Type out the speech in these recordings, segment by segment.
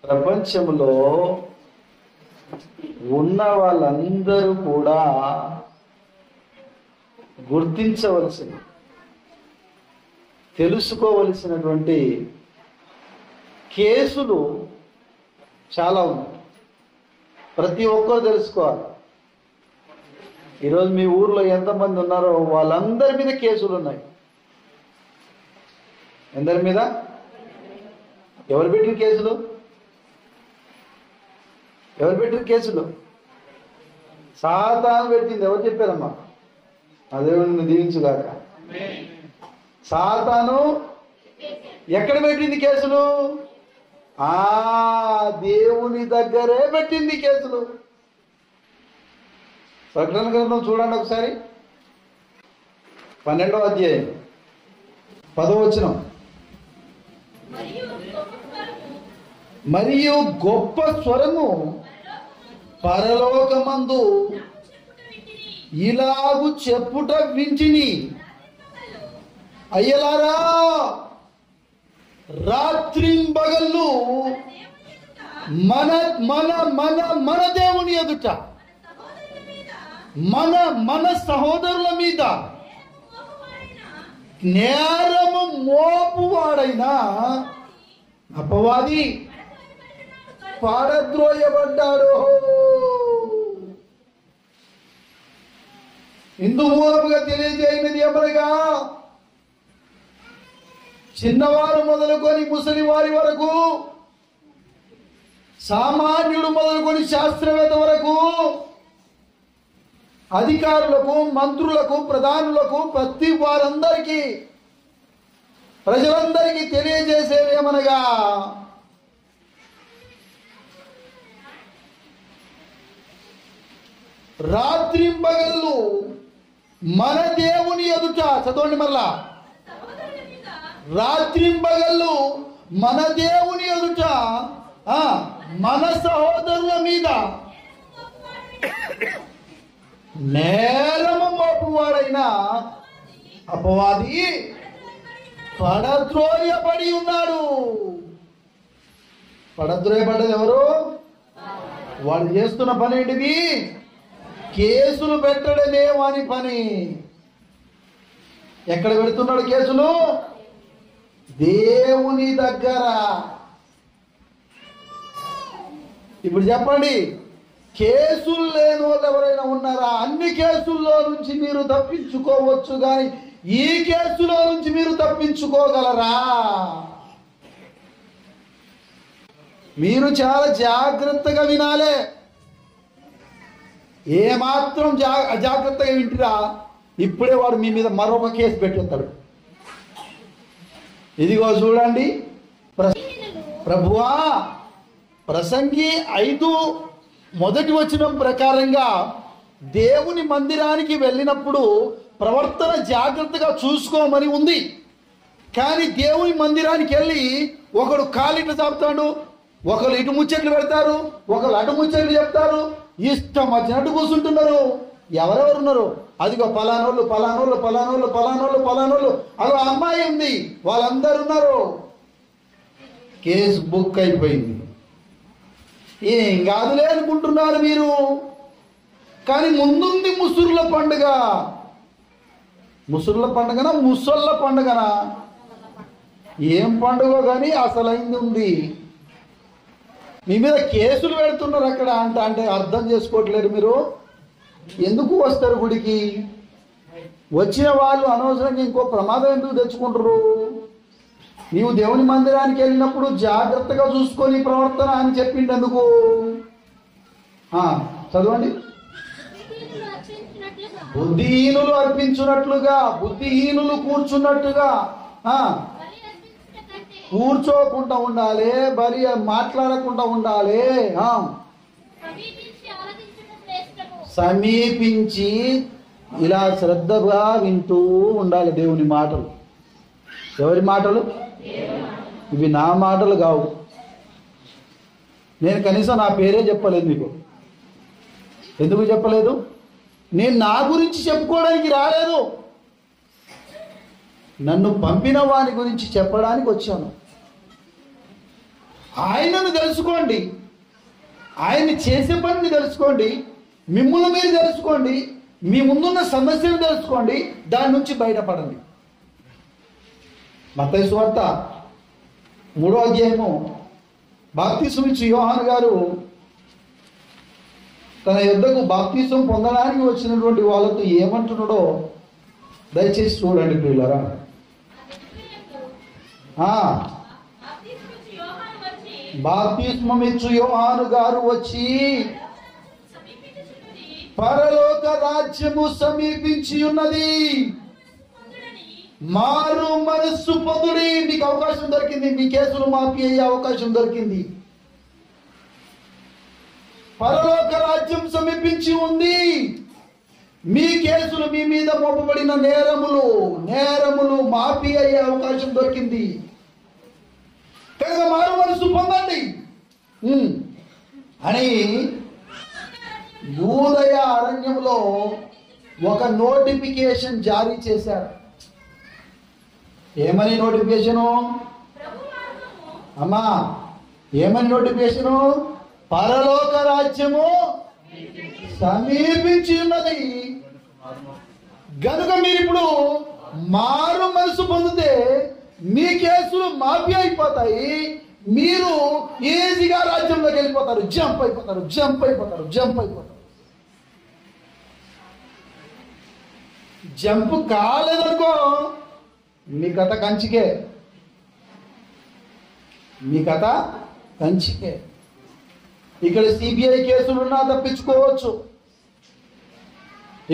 ప్రపంచంలో ఉన్న వాళ్ళందరూ కూడా గుర్తించవలసిన, తెలుసుకోవలసినటువంటి కేసులు చాలా ఉన్నాయి. ప్రతి ఒక్కరు తెలుసుకోవాలి. ఈరోజు మీ ఊర్లో ఎంతమంది ఉన్నారో వాళ్ళందరి మీద కేసులు ఉన్నాయి. ఎందరి మీద? ఎవరు పెట్టిన కేసులు? ఎవరు పెట్టిన కేసులు? సాతాను పెట్టింది. ఎవరు చెప్పారమ్మా? అదే దీవించుగాక. సాతాను ఎక్కడ పెట్టింది కేసులు? దేవుని దగ్గరే పెట్టింది కేసులు. ప్రకటన గ్రంథం చూడండి ఒకసారి, 12వ అధ్యాయం 10వ వచనం. మరియు గొప్ప స్వరము పరలోకమందు ఇలాగు చెప్పుట వింటిని, అయ్యలారా రాత్రింబగళ్ళు మన మన మన మన దేవుని ఎదుట, మన మన సహోదరుల మీద నేరము మోపువాడైన అపవాది పాడద్రోయబడ్డాడు. ఇందు మూలముగా తెలియజేయనిది ఏమనగా, చిన్నవారు మొదలుకొని ముసలి వారి వరకు, సామాన్యుడు మొదలుకొని శాస్త్రవేత్త వరకు, అధికారులకు, మంత్రులకు, ప్రధానులకు, ప్రతి వారందరికీ, ప్రజలందరికీ తెలియజేసేవేమనగా, రాత్రింబగళ్ళు మన దేవుని ఎదుట, చదవండి మళ్ళా, రాత్రింబగళ్ళు మన దేవుని ఎదుట మన సహోదరుల మీద నేరము మోపువాడైన అపవాది పడద్రోయబడి ఉన్నాడు. పడద్రోయబడ్డది ఎవరు? వాడు చేస్తున్న పని ఏంటిది? కేసులు పెట్టడమే వాని పని. ఎక్కడ పెడుతున్నాడు కేసులు? దేవుని దగ్గర. ఇప్పుడు చెప్పండి, కేసులు లేని వాళ్ళు ఎవరైనా ఉన్నారా? అన్ని కేసుల్లో నుంచి మీరు తప్పించుకోవచ్చు, కానీ ఈ కేసులో నుంచి మీరు తప్పించుకోగలరా? మీరు చాలా జాగ్రత్తగా వినాలే. ఏమాత్రం అజాగ్రత్తగా వింటురా, ఇప్పుడే వాడు మీ మీద మరొక కేసు పెట్టేస్తాడు. ఇదిగో చూడండి, ప్రభువా, ప్రసంగి 5 మొదటి వచనం ప్రకారంగా దేవుని మందిరానికి వెళ్ళినప్పుడు ప్రవర్తన జాగ్రత్తగా చూసుకోమని ఉంది. కానీ దేవుని మందిరానికి వెళ్ళి ఒకడు కాలిట చాపుతాడు, ఒకరు ఇటు ముచ్చట్లు పెడతారు, ఒకరు అటు ముచ్చట్లు చెప్తారు, ఇష్టం వచ్చినట్టు కూర్చుంటున్నారు. ఎవరెవరున్నారు? అదిగో పలానోళ్ళు పలానోళ్ళు పలానోళ్ళు పలానోళ్ళు పలానోళ్ళు, అదో అమ్మాయి ఉంది, వాళ్ళందరూ ఉన్నారు. కేసు బుక్ అయిపోయింది. ఏం కాదులే అనుకుంటున్నారు మీరు. కానీ ముందుంది ముసుర్ల పండుగ. ముసుర్ల పండుగనా ముసళ్ళ పండుగనా? ఏం పండుగ కానీ అసలైంది ఉంది. మీ మీద కేసులు పెడుతున్నారు అక్కడ అంటే అర్థం చేసుకోవట్లేదు మీరు. ఎందుకు వస్తారు గుడికి? వచ్చిన వాళ్ళు అనవసరంగా ఇంకో ప్రమాదం ఎందుకు తెచ్చుకుంటారు? నీవు దేవుని మందిరానికి వెళ్ళినప్పుడు జాగ్రత్తగా చూసుకొని ప్రవర్తన అని చెప్పిండు ఎందుకు? చదవండి. బుద్ధిహీనులు అర్పించున్నట్లుగా, బుద్ధిహీనులు కూర్చున్నట్టుగా కూర్చోకుండా ఉండాలి, బలి మాట్లాడకుండా ఉండాలి. సమీపించి ఇలా శ్రద్ధగా వింటూ ఉండాలి దేవుని మాటలు. ఎవరి మాటలు? ఇవి నా మాటలు కావు. నేను కనీసం నా పేరే చెప్పలేదు మీకు. ఎందుకు చెప్పలేదు? నేను నా గురించి చెప్పుకోవడానికి రాలేదు, నన్ను పంపిన వాని గురించి చెప్పడానికి వచ్చాను. ఆయనను తెలుసుకోండి, ఆయన చేసే పనిని తెలుసుకోండి, మిమ్మల్ని మీరు తెలుసుకోండి, మీ ముందున్న సమస్యను తెలుసుకోండి, దాని నుంచి బయటపడండి. మత్తయి సువార్త 3వ అధ్యాయము బాప్తిసం ఇచ్చి యోహాను గారు తన యొద్దకు బాప్తిసం పొందడానికి వచ్చినటువంటి వాళ్ళతో ఏమంటున్నాడో దయచేసి చూడండి ప్రియులారా. బాప్తిస్మం ఇచ్చు యోహాను గారు వచ్చి పరలోక రాజ్యము సమీపించి ఉన్నది, మారు మనస్సు పొందుడి. మీకు అవకాశం దొరికింది, మీ కేసులు మాఫీ అయ్యే అవకాశం దొరికింది. పరలోక రాజ్యం సమీపించి ఉంది, మీ కేసులు, మీ మీద మోపబడిన నేరములు మాఫీ అయ్యే అవకాశం దొరికింది కనుక మారు మనసు పొందండి అని యూదయ అరణ్యంలో ఒక నోటిఫికేషన్ జారీ చేశారు. ఏమని నోటిఫికేషను అమ్మా? ఏమని నోటిఫికేషను? పరలోక రాజ్యము సమీపించి ఉన్నది గనుక మీరు ఇప్పుడు మారు మనసు పొందితే మీ కేసులు మాఫీ అయిపోతాయి, మీరు ఈజీగా రాజ్యంలోకి వెళ్ళిపోతారు, జంప్ అయిపోతారు. జంప్ కాలేదనుకో మీ కథ కంచికే. ఇక్కడ సిబిఐ కేసులున్నా తప్పించుకోవచ్చు,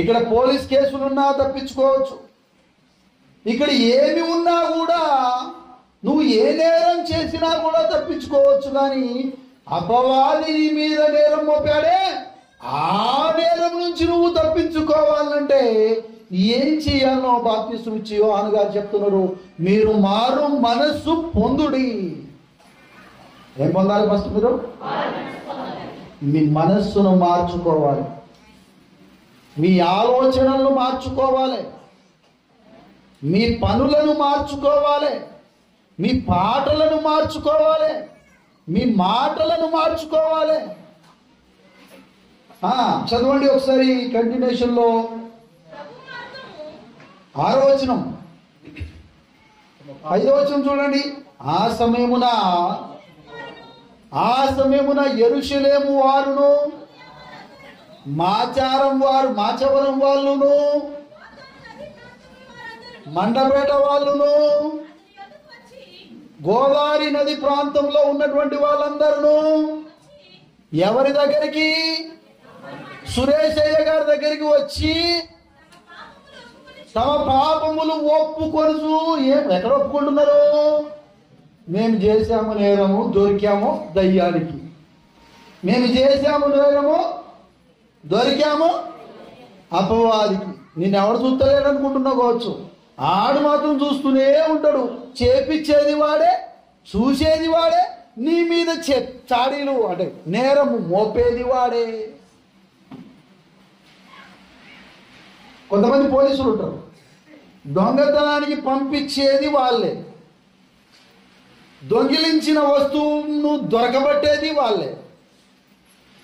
ఇక్కడ పోలీస్ కేసులున్నా తప్పించుకోవచ్చు, ఇక్కడ ఏమి ఉన్నా కూడా నువ్వు ఏ నేరం చేసినా కూడా తప్పించుకోవచ్చు. కానీ అపవాది నీ మీద నేరం మోపాడే, ఆ నేరం నుంచి నువ్వు తప్పించుకోవాలంటే ఏం చేయాలో బాప్తిసం ఇచ్చి యోహాను గారు చెప్తున్నారు. మీరు మారు మనస్సు పొందుడి. ఏం పొందాలి? ఫస్ట్ మీరు మీ మనస్సును మార్చుకోవాలి, మీ ఆలోచనలను మార్చుకోవాలి, మీ పనులను మార్చుకోవాలి, మీ పాటలను మార్చుకోవాలి, మీ మాటలను మార్చుకోవాలి. చదవండి ఒకసారి కంటిన్యూషన్లో 6వ వచనం 5వ వచనం చూడండి. ఆ సమయమున యెరూషలేము వారును మాచవరం వాళ్ళును మండపేట వాళ్ళును గోదావరి నది ప్రాంతంలో ఉన్నటువంటి వాళ్ళందరూ ఎవరి దగ్గరికి? సురేశయ్య గారి దగ్గరికి వచ్చి తమ పాపములు ఒప్పుకొనుచు. ఎక్కడ ఒప్పుకుంటున్నారు? మేము చేశాము నేరము, దొరికాము దయ్యానికి. మేము చేశాము నేరము, దొరికాము అపవాదికి. నేను ఎవరు చూస్తలేడు అనుకుంటున్నావు కావచ్చు, ఆడు మాత్రం చూస్తూనే ఉంటాడు. చేపిచ్చేది వాడే, చూసేది వాడే, నీ మీద చాడీలు అంటే నేరము మోపేది వాడే. కొంతమంది పోలీసులు ఉంటారు, దొంగతనానికి పంపించేది వాళ్ళే, దొంగిలించిన వస్తువును దొరకబట్టేది వాళ్ళే,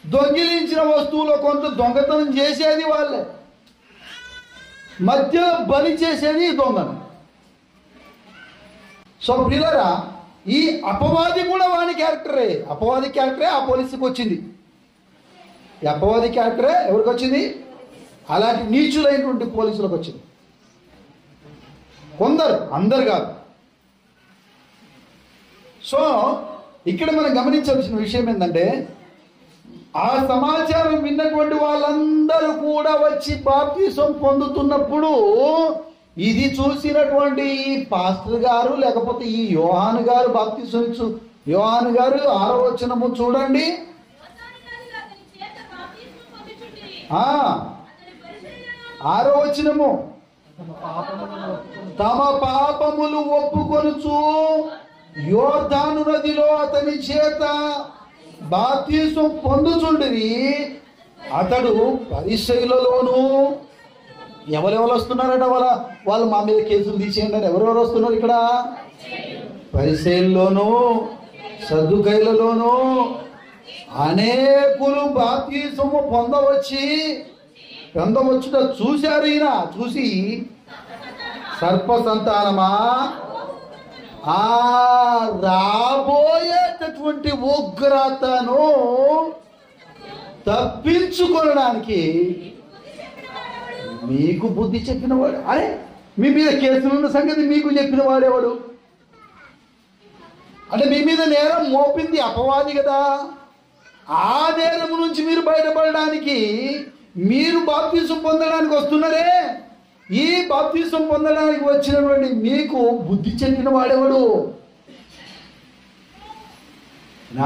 దొంగిలించిన వస్తువులో కొంత దొంగతనం చేసేది వాళ్ళే, మధ్య బలి చేసేది దొంగను. సో ప్రియులారా, ఈ అపవాది కూడా వాని క్యారెక్టరే. అపవాది క్యారెక్టరే ఆ పోలీసుకి వచ్చింది. ఈ అపవాది క్యారెక్టరే ఎవరికి వచ్చింది? అలాంటి నీచులైనటువంటి పోలీసులకు వచ్చింది. కొందరు, అందరు కాదు. సో ఇక్కడ మనం గమనించాల్సిన విషయం ఏంటంటే, ఆ సమాచారం విన్నటువంటి వాళ్ళందరూ కూడా వచ్చి బాప్తిసం పొందుతున్నప్పుడు ఇది చూసినటువంటి ఈ పాస్టర్ గారు లేకపోతే ఈ యోహాను గారు, బాప్తిసం ఇచ్చు యోహాను గారు 6వ వచనము చూడండి. 6వ వచనము, తమ పాపములు ఒప్పుకొనుచు యోర్దాను నదిలో అతని చేత బాప్తిసం పొందుచుండిరి. అతడు పరిసయ్యులలోను, ఎవరెవరు వస్తున్నారట? వాళ్ళు మా మీద కేసులు తీసేయండి అని ఎవరెవరు వస్తున్నారు ఇక్కడ? పరిసయ్యుల్లోను, సద్దుకైలలోనూ అనేకులు బాప్తిసము పొందవచ్చుట చూశారు. ఈయన చూసి, సర్ప సంతానమా, రాబోయేటటువంటి ఉగ్రతను తప్పించుకోవడానికి మీకు బుద్ధి చెప్పినవాడు. అరే, మీ మీద కేసులున్న సంగతి మీకు చెప్పిన వాడేవాడు? అంటే మీ మీద నేరం మోపింది అపవాది కదా. ఆ నేరం నుంచి మీరు బయటపడడానికి, మీరు బాప్తిసం పొందడానికి వస్తున్నారే, ఈ బాప్తిసం పొందడానికి వచ్చినటువంటి మీకు బుద్ధి చెప్పిన వాడేవాడు?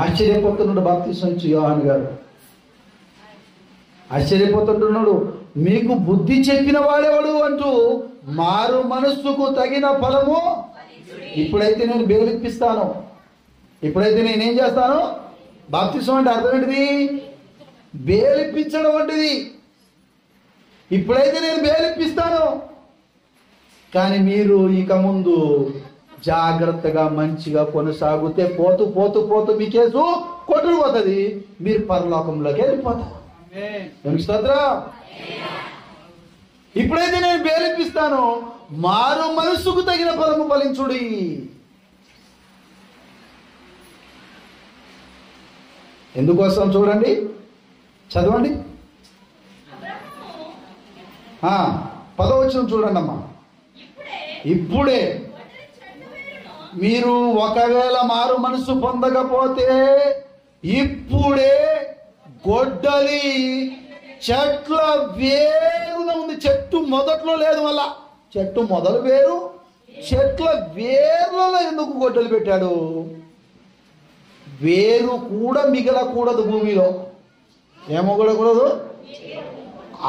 ఆశ్చర్యపోతున్నాడు బాప్తిసం ఇచ్చి యోహాను గారు. ఆశ్చర్యపోతుంటున్నాడు. మీకు బుద్ధి చెప్పిన వాడేవాడు అంటూ, మారు మనస్సుకు తగిన ఫలము ఇప్పుడైతే నేను బేలిప్పిస్తాను. ఇప్పుడైతే నేనేం చేస్తాను? బాప్తిసం అంటే అర్థం ఏంటిది? బేలిప్పించడం వంటిది. ఇప్పుడైతే నేను బేలిప్పిస్తాను, కానీ మీరు ఇక ముందు జాగ్రత్తగా మంచిగా కొనసాగితే పోతూ పోతూ పోతూ మీ కేసు కొట్టుకు పోతుంది, మీరు పరలోకంలోకి వెళ్ళిపోతారు. ఇప్పుడైతే నేను బేలిప్పిస్తాను, మారు మనస్సుకు తగిన ఫలము ఫలించుడి. ఎందుకోసం చూడండి, చదవండి. 10వ వచనం చూడండి అమ్మా. ఇప్పుడే మీరు ఒకవేళ మారు మనసు పొందకపోతే, ఇప్పుడే గొడ్డలి చెట్ల వేరున ఉంది. చెట్టు మొదట్లో లేదు, మళ్ళా చెట్టు మొదలు వేరు, చెట్ల వేర్లలో ఎందుకు గొడ్డలు పెట్టాడు? వేరు కూడా మిగలకూడదు భూమిలో. ఏమొగడకూడదు?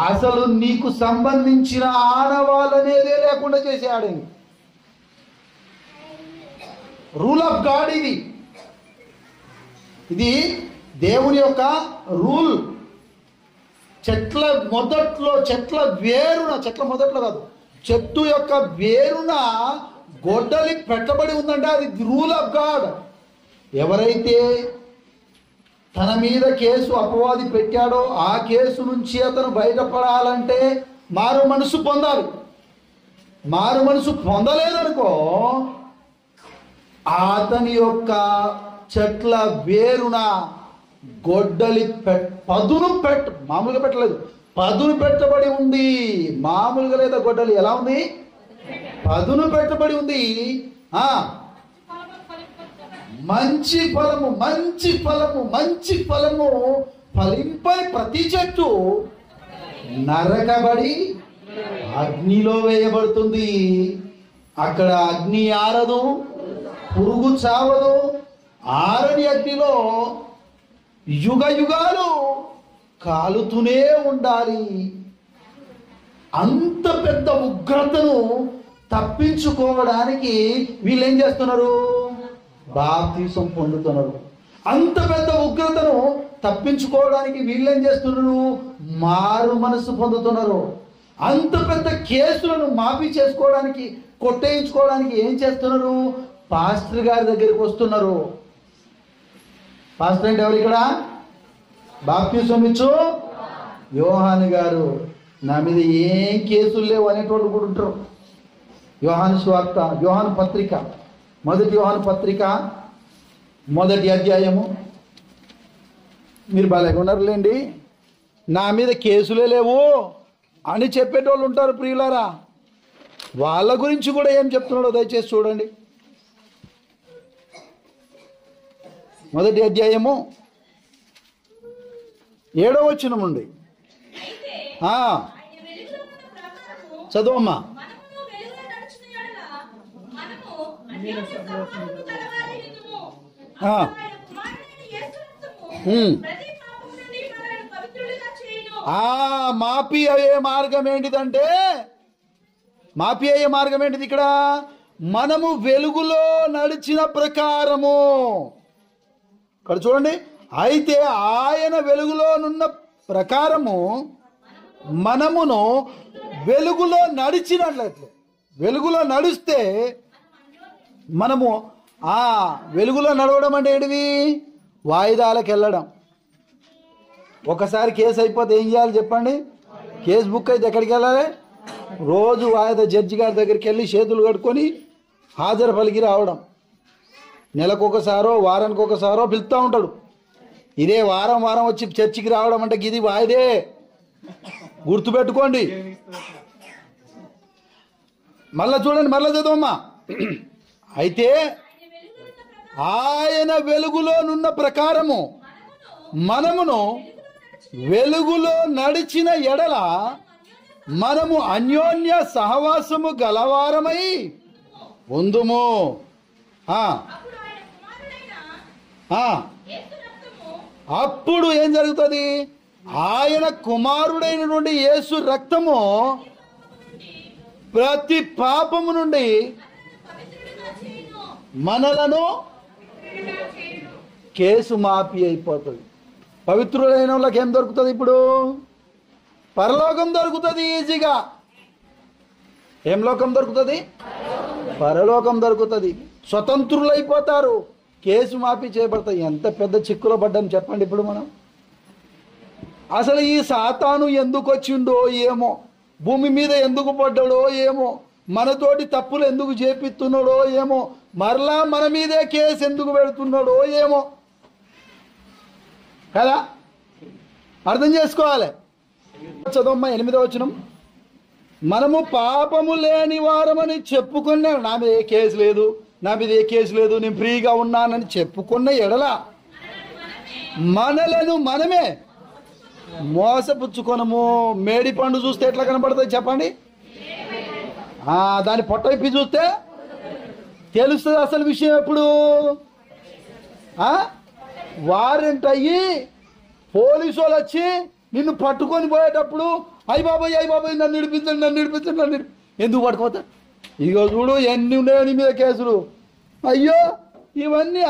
అసలు నీకు సంబంధించిన ఆనవాళ్ళనేదే లేకుండా చేసేయాడు. రూల్ ఆఫ్ గాడ్ ఇది. ఇది దేవుని యొక్క రూల్. చెట్ల మొదట్లో, చెట్ల వేరున, చెట్ల మొదట్లో కాదు, చెట్టు యొక్క వేరున గొడ్డలి పెట్టబడి ఉందంటే అది రూల్ ఆఫ్ గాడ్. ఎవరైతే తన మీద కేసు అపవాది పెట్టాడో ఆ కేసు నుంచి అతను బయటపడాలంటే మారు మనసు పొందాలి. మారు మనసు పొందలేదనుకో, అతని యొక్క చెట్ల వేరున గొడ్డలి మామూలుగా పెట్టలేదు, పదును పెట్టబడి ఉంది. మామూలుగా లేదా గొడ్డలి ఎలా ఉంది? పదును పెట్టబడి ఉంది. మంచి ఫలము, మంచి ఫలము, మంచి ఫలము ఫలింపై ప్రతి చెట్టు నరకబడి అగ్నిలో వేయబడుతుంది. అక్కడ అగ్ని ఆరదు, పురుగు చావదు. ఆరని అగ్నిలో యుగ యుగాలు కాలుతూనే ఉండాలి. అంత పెద్ద ఉగ్రతను తప్పించుకోవడానికి వీళ్ళు ఏం చేస్తున్నారు? బాప్తిసం పొందుతున్నారు. అంత పెద్ద ఉగ్రతను తప్పించుకోవడానికి వీళ్ళేం చేస్తున్నారు? మారు మనసు పొందుతున్నారు. అంత పెద్ద కేసులను మాఫీ చేసుకోవడానికి, కొట్టేయించుకోవడానికి ఏం చేస్తున్నారు? పాస్టర్ గారి దగ్గరికి వస్తున్నారు. పాస్టర్ అంటే ఎవరు ఇక్కడ? బాప్తిసం ఇచ్చు యోహాను గారు. నా మీద ఏం కేసులు లేవు అనేటోళ్ళు కూడా ఉంటారు. యోహాను స్వార్త, యోహాను పత్రిక, మొదటి యోహాను పత్రిక 1వ అధ్యాయము. మీరు బాగా ఉన్నారులేండి, నా మీద కేసులే లేవు అని చెప్పేటోళ్ళు ఉంటారు ప్రియులారా. వాళ్ళ గురించి కూడా ఏం చెప్తున్నాడో దయచేసి చూడండి. 1వ అధ్యాయము 7వ వచనం నుండి చదువమ్మా. మాఫీ అయ్యే మార్గం ఏంటిదంటే, మాఫీ అయ్యే మార్గం ఏంటిది? ఇక్కడ మనము వెలుగులో నడిచిన ప్రకారము. ఇక్కడ చూడండి, అయితే ఆయన వెలుగులోనున్న ప్రకారము మనమును వెలుగులో నడిచినట్లయితే, వెలుగులో నడిస్తే మనము వెలుగులో నడవడం అంటే ఏంటిది? వాయిదాలకు వెళ్ళడం. ఒకసారి కేసు అయిపోతే ఏం చేయాలి చెప్పండి? కేసు బుక్ అయితే ఎక్కడికి వెళ్ళాలి? రోజు వాయిదా జడ్జి గారి దగ్గరికి వెళ్ళి చేతులు కట్టుకొని హాజరు పలికి రావడం. నెలకొకసారో వారానికి ఒకసారో పిలుస్తూ ఉంటాడు. ఇదే వారం వారం వచ్చి చర్చికి రావడం అంటే ఇది వాయిదే, గుర్తుపెట్టుకోండి. మళ్ళా చూడండి, మళ్ళా చదవమ్మా. అయితే ఆయన వెలుగులోనున్న ప్రకారము మనమును వెలుగులో నడిచిన ఎడల మనము అన్యోన్య సహవాసము గలవారమై ఉందుము. అప్పుడు ఏం జరుగుతుంది? ఆయన కుమారుడైనటువంటి యేసు రక్తము ప్రతి పాపము నుండి మనలను కేసు మాఫీ అయిపోతుంది. పవిత్రులైన వాళ్ళకి ఏం దొరుకుతుంది? ఇప్పుడు పరలోకం దొరుకుతుంది ఈజీగా. ఏం లోకం దొరుకుతుంది? పరలోకం దొరుకుతుంది. స్వతంత్రులైపోతారు, కేసు మాఫీ చేయబడతాయి. ఎంత పెద్ద చిక్కులో పడ్డాం చెప్పండి ఇప్పుడు మనం. అసలు ఈ సాతాను ఎందుకు వచ్చిండో ఏమో, భూమి మీద ఎందుకు పడ్డాడో ఏమో, మనతోటి తప్పులు ఎందుకు చేపిస్తున్నాడో ఏమో, మరలా మన మీదే కేసు ఎందుకు పెడుతున్నాడో ఏమో కదా, అర్థం చేసుకోవాలి. చదవమ్మా 8వ వచనం. మనము పాపము లేని వారమని చెప్పుకునే, నా మీద ఏ కేసు లేదు, నా మీద ఏ కేసు లేదు, నేను ఫ్రీగా ఉన్నానని చెప్పుకున్న ఎడల మనలను మనమే మోసపుచ్చుకొనము. మేడి పండు చూస్తే ఎట్లా కనపడుతుంది చెప్పండి? దాని పొట్ట ఇప్పి చూస్తే తెలుస్తుంది అసలు విషయం. ఎప్పుడు వారెంట్ అయ్యి పోలీసు వాళ్ళు వచ్చి నిన్ను పట్టుకొని పోయేటప్పుడు అయ్యి బాబాయ్ నన్ను నడిపించండి ఎందుకు పట్టుకోతారు? ఇగో చూడు ఎన్ని ఉన్నాయో నీ మీద కేసులు. అయ్యో ఇవన్నీ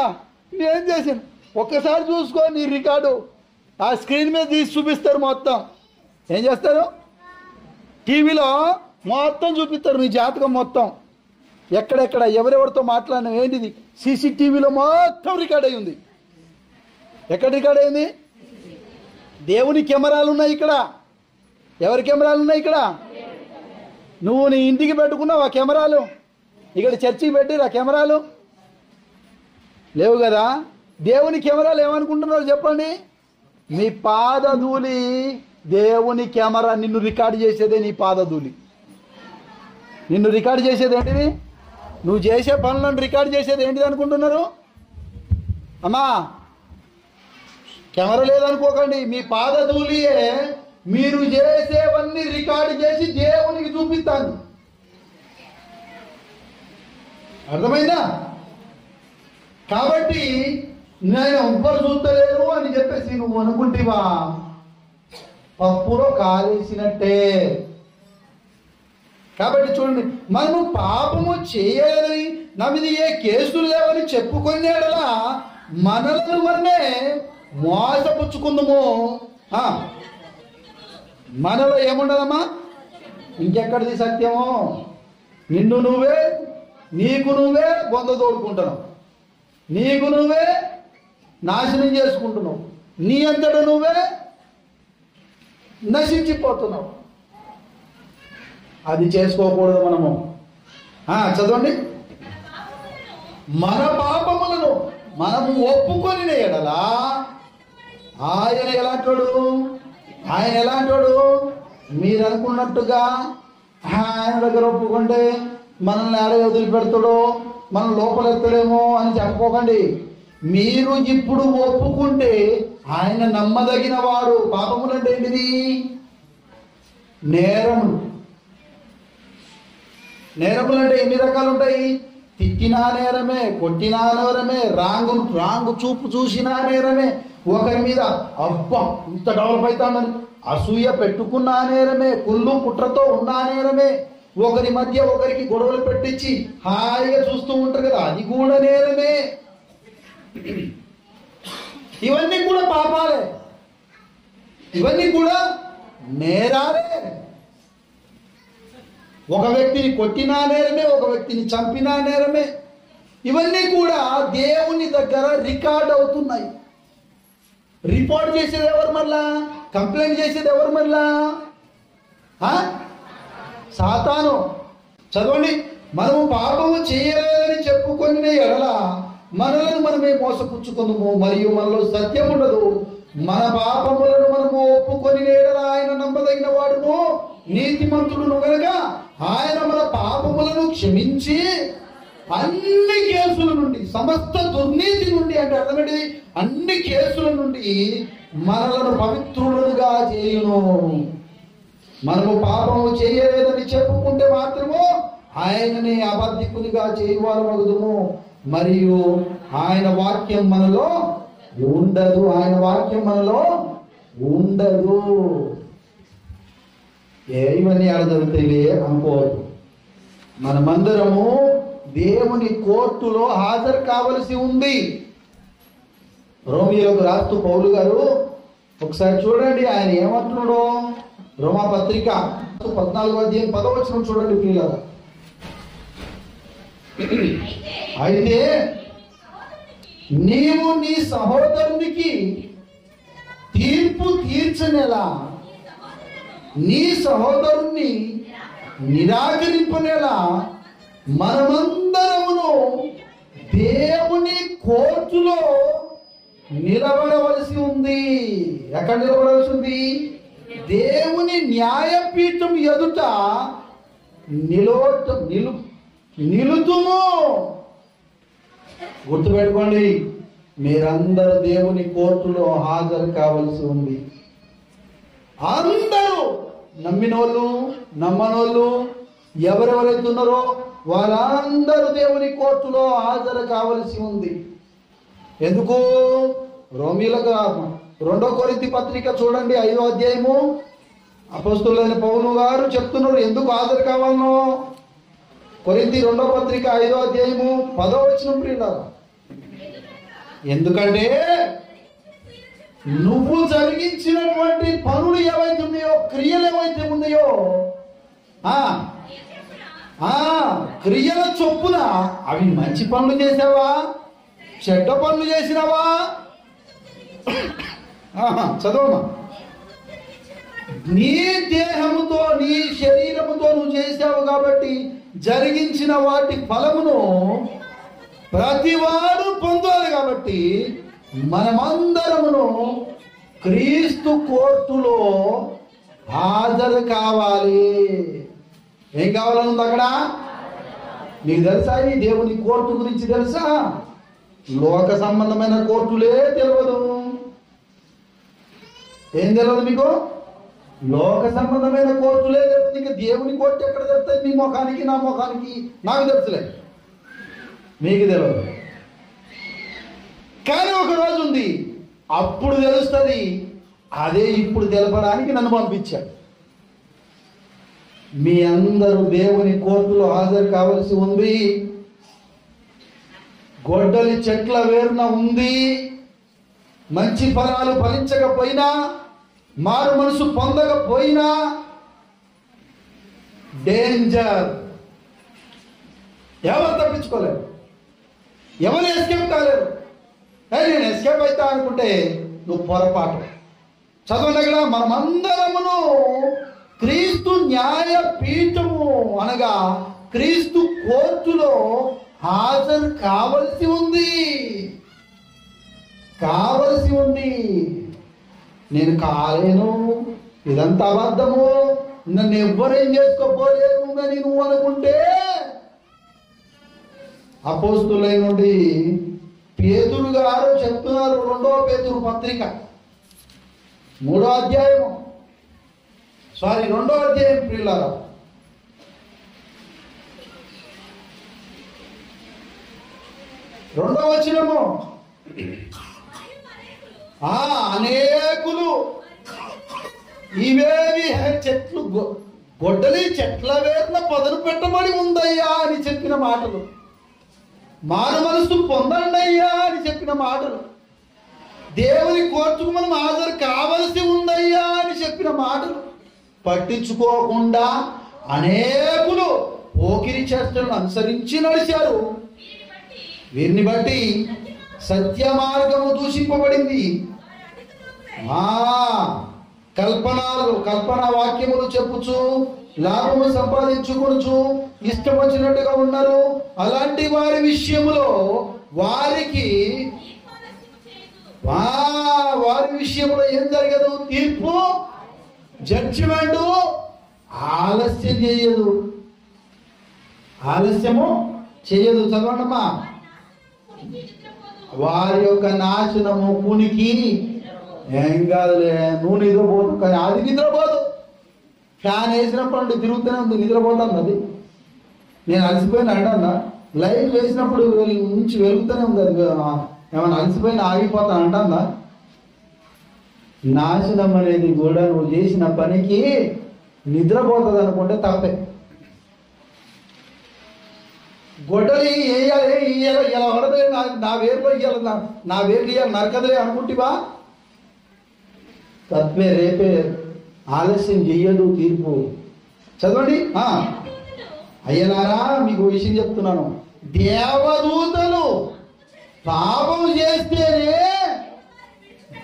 నేనేం చేశాను ఒక్కసారి చూసుకో. నీ రికార్డు ఆ స్క్రీన్ మీద తీసి చూపిస్తారు. మొత్తం ఏం చేస్తారు? టీవీలో మొత్తం చూపిస్తారు నీ జాతకం మొత్తం, ఎక్కడెక్కడ ఎవరెవరితో మాట్లాడినా ఏంటిది సీసీటీవీలో మొత్తం రికార్డ్ అయి ఉంది. ఎక్కడ రికార్డ్ అయింది? దేవుని కెమెరాలు ఉన్నాయి ఇక్కడ. ఎవరి కెమెరాలు ఉన్నాయి ఇక్కడ? నువ్వు నీ ఇంటికి పెట్టుకున్నావు ఆ కెమెరాలు, ఇక్కడ చర్చికి పెట్టిరు ఆ కెమెరాలు లేవు కదా. దేవుని కెమెరాలు ఏమనుకుంటున్నారు చెప్పండి? నీ పాదధూళి దేవుని కెమెరా నిన్ను రికార్డు చేసేదే. నీ పాదధూళి నిన్ను రికార్డు చేసేది ఏంటిది? నువ్వు చేసే పనులను రికార్డు చేసేది ఏంటిది అనుకుంటున్నారు? అమ్మా కెమెరా లేదనుకోకండి, మీ పాదధూళియే మీరు చేసేవన్నీ రికార్డు చేసి దేవునికి చూపిస్తాను. అర్థమైందా? కాబట్టి నేను ఎవ్వరు చూస్తలేరు అని చెప్పేసి నువ్వు అనుకుంటేవా పప్పులో కాలేసినట్టే. కాబట్టి చూడండి, మనము పాపము చేయలేదని నా మీద ఏ కేసులు లేవని చెప్పుకునేలా మనలను మనమే మోసపుచ్చుకుందాము. మనలో ఏముండదమ్మా? ఇంకెక్కడిది సత్యమో? నీకు నువ్వే బొంద తోడుకుంటున్నావు, నీకు నువ్వే నాశనం చేసుకుంటున్నావు, నీ అంతటా నువ్వే నశించిపోతున్నావు. అది చేసుకోకూడదు మనము. చదవండి. మన పాపములను మనము ఒప్పుకొని ఎడలా ఆయన ఎలాంటోడు? మీరు అనుకున్నట్టుగా ఆయన దగ్గర ఒప్పుకుంటే మనల్ని ఆడ వదిలిపెడతాడో, మనం లోపలెత్తడేమో అని చెప్పుకోకండి. మీరు ఇప్పుడు ఒప్పుకుంటే ఆయన నమ్మదగిన వాడు. పాపములు అంటే ఏంటిది? నేరములు అంటే ఎన్ని రకాలు ఉంటాయి? తిట్టినా నేరమే, కొట్టినా నేరమే, రాంగు చూపు చూసినా నేరమే, ఒకరి మీద అబ్బా ఇంత డెవలప్ అవుతామని అసూయ పెట్టుకున్నా నేరమే, కుళ్ళు కుట్రతో ఉన్నా నేరమే, ఒకరి మధ్య ఒకరికి గొడవలు పెట్టించి హాయిగా చూస్తూ ఉంటారు కదా, అది కూడా నేరమే. ఇవన్నీ కూడా పాపాలే, ఇవన్నీ కూడా నేరాలే. ఒక వ్యక్తిని కొట్టినా నేరమే, ఒక వ్యక్తిని చంపినా నేరమే, ఇవన్నీ కూడా దేవుని దగ్గర రికార్డ్ అవుతున్నాయి. రిపోర్ట్ చేసేది ఎవరు మళ్ళా? కంప్లైంట్ చేసేది ఎవరు మళ్ళా? సాతాను. చదవండి, మనము పాపము చేయలేదని చెప్పుకొని ఎడల మనలను మనమే మోసపుచ్చుకుందుము, మరియు మనలో సత్యం ఉండదు. మన పాపములను మనము ఒప్పుకొని ఎడల ఆయన నమ్మదగిన వాడును నీతిమంతుడును గనుక ఆయన మన పాపములను క్షమించి అన్ని కేసుల నుండి, సమస్త దుర్నీతి నుండి, అంటే అర్థమేంటి, అన్ని కేసుల నుండి మనలను పవిత్రులుగా చేయును. మనము పాపము చేయలేదని చెప్పుకుంటే మాత్రము ఆయనని అబద్ధికునిగా చేయువారు మగుదుము, మరియు ఆయన వాక్యం మనలో ఉండదు. ఆయన వాక్యం మనలో ఉండదు. ఇవన్నీ అడగలుగుతాయి అనుకోవద్దు. మనమందరము దేవుని కోర్టులో హాజరు కావలసి ఉంది. రోమియోలకు రాస్తూ పౌలు గారు ఒకసారి చూడండి ఆయన ఏమంటున్నాడో. రోమా పత్రిక 14వ అధ్యాయం 10వ వచనం చూడండి ప్రియులారా. అయితే నీవు నీ సహోదరునికి తీర్పు తీర్చనేలా, నీ సహోదరుణ్ణి నిరాకరింపనేలా మనమందరమును దేవుని కోర్టులో నిలబడవలసి ఉంది. ఎక్కడ నిలబడవలసి ఉంది? దేవుని న్యాయపీఠం ఎదుట నిలుతుము. గుర్తుపెట్టుకోండి, మీరందరూ దేవుని కోర్టులో హాజరు కావలసి ఉంది. అందరూ, నమ్మినోళ్ళు నమ్మనోళ్ళు ఎవరెవరైతే ఉన్నారో వాళ్ళందరూ దేవుని కోర్టులో హాజరు కావలసి ఉంది. ఎందుకు? రోమీయులకు 2వ కొరింథీ పత్రిక చూడండి 5వ అధ్యాయము. అపోస్తలుడైన పౌలు గారు చెప్తున్నారు ఎందుకు హాజరు కావాలనో. కొరింథీ 2వ పత్రిక 5వ అధ్యాయము 10వ వచనం ప్రియులారా. ఎందుకంటే నువ్వు జరిగించినటువంటి పనులు ఏవైతే ఉన్నాయో, క్రియలు ఏవైతే ఉన్నాయో, క్రియల చొప్పున అవి మంచి పనులు చేసావా, చెడ్డ పనులు చేసినావా? చదవమా. నీ దేహముతో నీ శరీరముతో నువ్వు చేసావు కాబట్టి జరిగించిన వాటి ఫలమును ప్రతివాడు పొందాలి. కాబట్టి మనమందరమును క్రీస్తు కోర్టులో హాజరు కావాలి. ఏం కావాలని ఉంది అక్కడ? నీకు తెలుసా ఈ దేవుని కోర్టు గురించి? తెలుసా? లోక సంబంధమైన కోర్టులే తెలియదు. ఏం తెలియదు మీకు? లోక సంబంధమైన కోర్టులే తెలుసు. నీకు దేవుని కోర్టు ఎక్కడ తెలుస్తుంది? నీ ముఖానికి నా ముఖానికి నాకు తెలుసులే, మీకు తెలియదు. కానీ ఒక రోజు ఉంది, అప్పుడు తెలుస్తుంది. అదే ఇప్పుడు తెలపడానికి నన్ను పంపించాడు. మీ అందరూ దేవుని కోర్టులో హాజరు కావలసి ఉంది. గొడ్డలి చెట్ల వేరున ఉంది. మంచి ఫలాలు ఫలించకపోయినా, మారు మనసు పొందకపోయినా డేంజర్. ఎవరు తప్పించుకోలేరు, ఎవరు ఎస్కేప్ కాలేరు. నేను ఎస్కేప్ అవుతా అనుకుంటే నువ్వు పొరపాటు. చదవండి అక్కడ, మనమందరమును క్రీస్తు న్యాయ పీఠము అనగా క్రీస్తు కోర్టులో హాజరు కావలసి ఉంది. నేను కాలేను, ఇదంతా అబద్ధము, నన్ను ఎవ్వరేం చేసుకోపోలేరు అని నువ్వు అనుకుంటే, అపోస్తులైన పేతురు గారు చెప్తున్నారు. 2వ పేతురు పత్రిక 3వ అధ్యాయము, 2వ అధ్యాయం ప్రియులారా, 2వ వచనము. అనేకులు ఇవేవి చెట్లు గొడ్డలి చెట్ల వేరున పదును పెట్టబడి ఉందయ్యా అని చెప్పిన మాటలు, మారు మనసు పొందండి అయ్యా అని చెప్పిన మాటలు, దేవుని కోర్టుకు మనం హాజరు కావలసి ఉందయ్యా అని చెప్పిన మాటలు పట్టించుకోకుండా అనేకులు పోకిరి చేష్టలను అనుసరించి నడిచారు. వీరిని బట్టి సత్య మార్గము దూషింపబడింది. కల్పన వాక్యములు చెప్పుచు లాభము సంపాదించుకొనుచు ఇష్టం వచ్చినట్టుగా ఉన్నారు. అలాంటి వారి విషయంలో వారి విషయంలో ఏం జరగదు? తీర్పు, జడ్జిమెంట్ ఆలస్యం చేయదు. చదవండమ్మా. వారి యొక్క నాశనము కునికి ఏం కాదులే, నువ్వు నిద్రపోదు కానీ అది నిద్రపోదు. ఫ్యాన్ వేసినప్పుడు అంటే తిరుగుతూనే ఉంది, నిద్రపోతాను. అది నేను అలసిపోయిన అంటన్నా. లైట్ వేసినప్పుడు నుంచి వెలుగుతూనే ఉంది. అది ఏమైనా అలసిపోయిన ఆగిపోతాను అంటన్నా. నాశనం అనేది కూడా నువ్వు చేసిన పనికి నిద్రపోతుంది అనుకుంటే తప్పే. గొడ్డలి వేయాలి, ఇలా వరదే, నా వేరులో ఇయ్యాలి, నా వేరు ఇయ్యాలి, నరకదలే అనుకుంటేవా తప్పే. రేపే ఆలస్యం చెయ్యదు తీర్పు. చదవండి. అయ్యలారా, మీకు విషయం చెప్తున్నాను. దేవదూతలు పాపం చేస్తేనే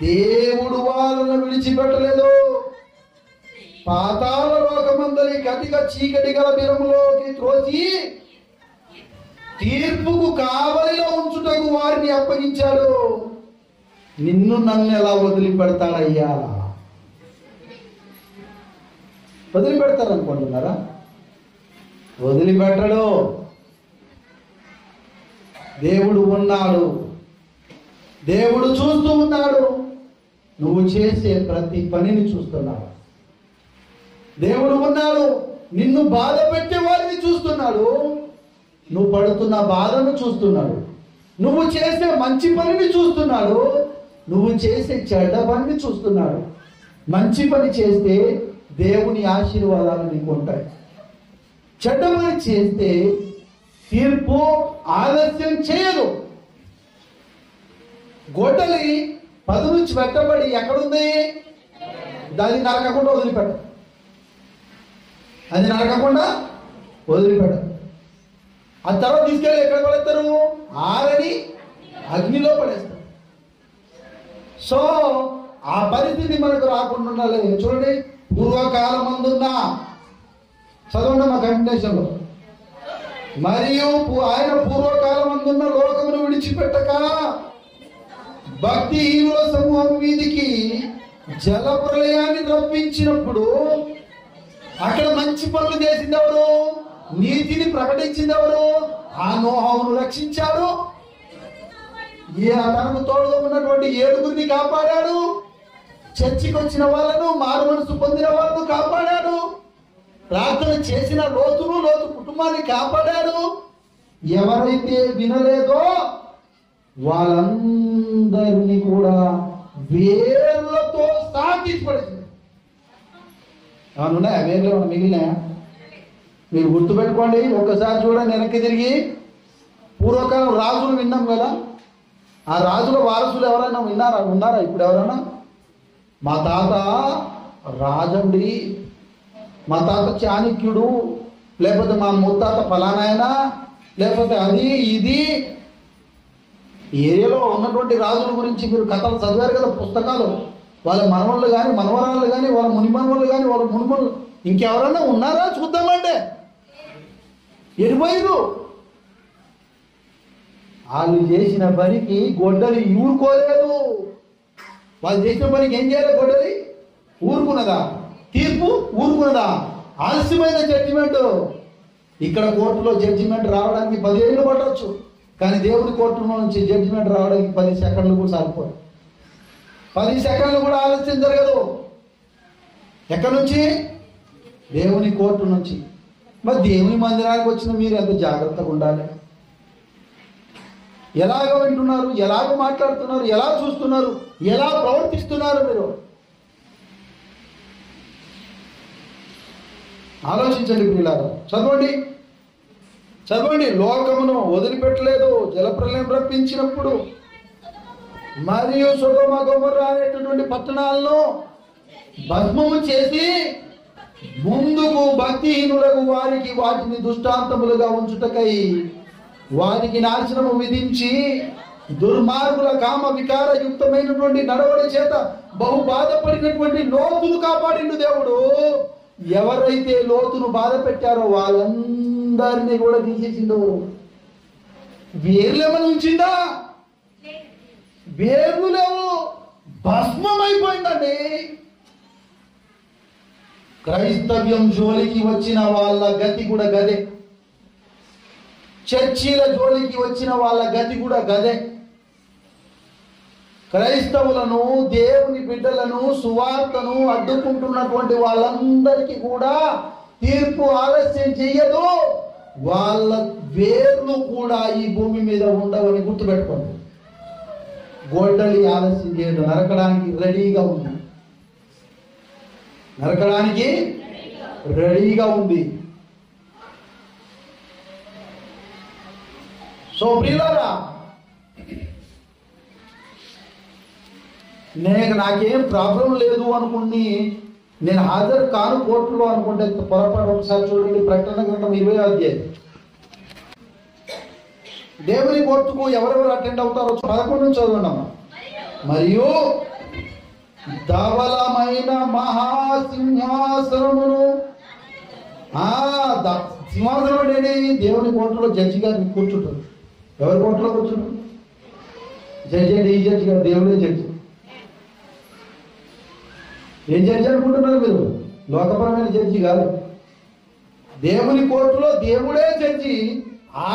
దేవుడు వాళ్ళను విడిచిపెట్టలేదు. పాతాళ లోకమందరి కటిక చీకటి గల బిరములోకి త్రోసి తీర్పుకు కావలిలో ఉంచుటకు వారిని అప్పగించాడు. నిన్ను నన్ను ఎలా వదిలిపెడతాడయ్యా? వదిలిపెడతారనుకుంటున్నారా? వదిలిపెట్టడు. దేవుడు ఉన్నాడు, దేవుడు చూస్తూ ఉన్నాడు. నువ్వు చేసే ప్రతి పనిని చూస్తున్నాడు. దేవుడు ఉన్నాడు, నిన్ను బాధ పెట్టే వారిని చూస్తున్నాడు, నువ్వు పడుతున్న బాధను చూస్తున్నాడు, నువ్వు చేసే మంచి పనిని చూస్తున్నాడు, నువ్వు చేసే చెడ్డ పనిని చూస్తున్నాడు. మంచి పని చేస్తే దేవుని ఆశీర్వాదాలు నీకు ఉంటాయి. చెడ్డ పని చేస్తే తీర్పు ఆలస్యం చేయదు. గొడ్డలి పదు నుంచి పెట్టబడి ఎక్కడుంది? దాన్ని నరకకుండా వదిలిపెట్ట. అది నరకకుండా వదిలిపెట్ట. ఆ తర్వాత తీసుకెళ్ళి ఎక్కడ పడేస్తారు? ఆరని అగ్నిలో పడేస్తారు. సో ఆ పరిస్థితి మనకు రాకుండా ఉండాలి. చూడండి, పూర్వకాలమందున్న, చదవండి మా కంటిన్యూషన్లో, మరియు ఆయన పూర్వకాలమందున్న లోకమును విడిచిపెట్టక భక్తిహీనుల సమూహం మీదికి జల ప్రళయాన్ని రప్పించినప్పుడు అక్కడ మంచి పనులు చేసింది ఎవరు? నీతిని ప్రకటించింది ఎవరు? ఆ నోహవును రక్షించాడు. తనకు తోడుగా ఉన్నటువంటి 7గురిని కాపాడాడు. చర్చికి వచ్చిన వాళ్ళను, మారు మనసు పొందిన వాళ్ళను కాపాడాడు. ప్రార్థన చేసిన లోతు కుటుంబాన్ని కాపాడాడు. ఎవరైతే వినలేదో వాళ్ళందరినీ కూడా వేర్లతో సాధించబడింది. ఏమన్నా వేర్లు ఏమన్నా మిగిలినాయా? మీరు గుర్తుపెట్టుకోండి. ఒక్కసారి చూడండి వెనక్కి తిరిగి. పూర్వకాలం రాజులు విన్నాం కదా. ఆ రాజుల వారసులు ఎవరైనా ఉన్నారా ఇప్పుడు ఎవరైనా? మా తాత రాజండి, మా తాత చాణక్యుడు, లేకపోతే మా ముత్తాత ఫలానాయన, లేకపోతే అది ఇది. ఏరియాలో ఉన్నటువంటి రాజుల గురించి మీరు కథలు చదివారు కదా, పుస్తకాలు. వాళ్ళ మనవళ్ళు కానీ, మనవరాళ్ళు కానీ, వాళ్ళ మునిమనవళ్ళు కానీ, వాళ్ళ మునిమనులు ఇంకెవరైనా ఉన్నారా చూద్దామంటే ఎడిపోయారు. వాళ్ళు చేసిన పనికి గొడ్డలి ఊరుకోలేదు. వాళ్ళు చేసిన పనికి ఏం చేయాలి? గొడ్డలి ఊరుకున్నదా? తీర్పు ఊరుకున్నదా? ఆలస్యమైన జడ్జిమెంట్. ఇక్కడ కోర్టులో జడ్జిమెంట్ రావడానికి 10 ఏళ్ళు పట్టవచ్చు, కానీ దేవుని కోర్టులో నుంచి జడ్జిమెంట్ రావడానికి 10 సెకండ్లు కూడా సరిపోదు. 10 సెకండ్లు కూడా ఆలస్యం జరగదు. ఎక్కడి నుంచి? దేవుని కోర్టు నుంచి. మరి దేవుని మందిరానికి వచ్చిన మీరు ఎంత జాగ్రత్తగా ఉండాలి. ఎలాగ వింటున్నారు, ఎలాగ మాట్లాడుతున్నారు, ఎలా చూస్తున్నారు, ఎలా ప్రవర్తిస్తున్నారు మీరు ఆలోచించండి ప్రియులారా. చదవండి. లోకమును వదిలిపెట్టలేదు. జలప్రలయం రప్పించినప్పుడు మరియు సొదొమ గొమొర్రా అనేటటువంటి పట్టణాలను భస్మము చేసి ముందుకు భక్తిహీనులకు వారికి వాటిని దృష్టాంతములుగా ఉంచుటకై వారికి నాశనము విధించి దుర్మార్గుల కామ వికారయుక్తమైనటువంటి నడవడి చేత బహు బాధపడినటువంటి లోతును కాపాడిండు దేవుడు. ఎవరైతే లోతును బాధ పెట్టారో వాళ్ళందరినీ కూడా తీసేసిండు. వేర్లేమని ఉంచిందా? వేర్లు లేవు, భస్మమైపోయిందండి. క్రైస్తవ్యం జోలికి వచ్చిన వాళ్ళ గతి కూడా గదే. చర్చీల జోలికి వచ్చిన వాళ్ళ గతి కూడా గదే. క్రైస్తవులను, దేవుని బిడ్డలను, సువార్తను అడ్డుకుంటున్నటువంటి వాళ్ళందరికీ కూడా తీర్పు ఆలస్యం చెయ్యదు. వాళ్ళ వేర్లు కూడా ఈ భూమి మీద ఉండవని గుర్తుపెట్టుకోండి. గొడ్డలి ఆలస్యం చేయదు, నరకడానికి రెడీగా ఉంది. నరకడానికి రెడీగా ఉంది. సో ప్రియులారా, నాకేం ప్రాబ్లం లేదు అనుకుని నేను హాజరు కాను కోర్టులో అనుకుంటే పొరపాటు. ఒకసారి చూడండి, ప్రకటన గ్రంథం 20వ అధ్యాయం. దేవుని కోర్టుకు ఎవరెవరు అటెండ్ అవుతారో 11 నుంచి చదవండి. మరియు ధవలమైన మహాసింహాసనమును, సింహాసనం అంటే దేవుని కోర్టులో జడ్జి గారిని కూర్చుంటారు. ఎవరి కోర్టులో కూర్చుంటారు? జడ్జి అంటే ఈ జడ్జి గారు, దేవుడే జడ్జి. ఏం జడ్జి అనుకుంటున్నారు మీరు? లోకపరమైన జడ్జి కాదు. దేవుని కోర్టులో దేవుడే జడ్జి.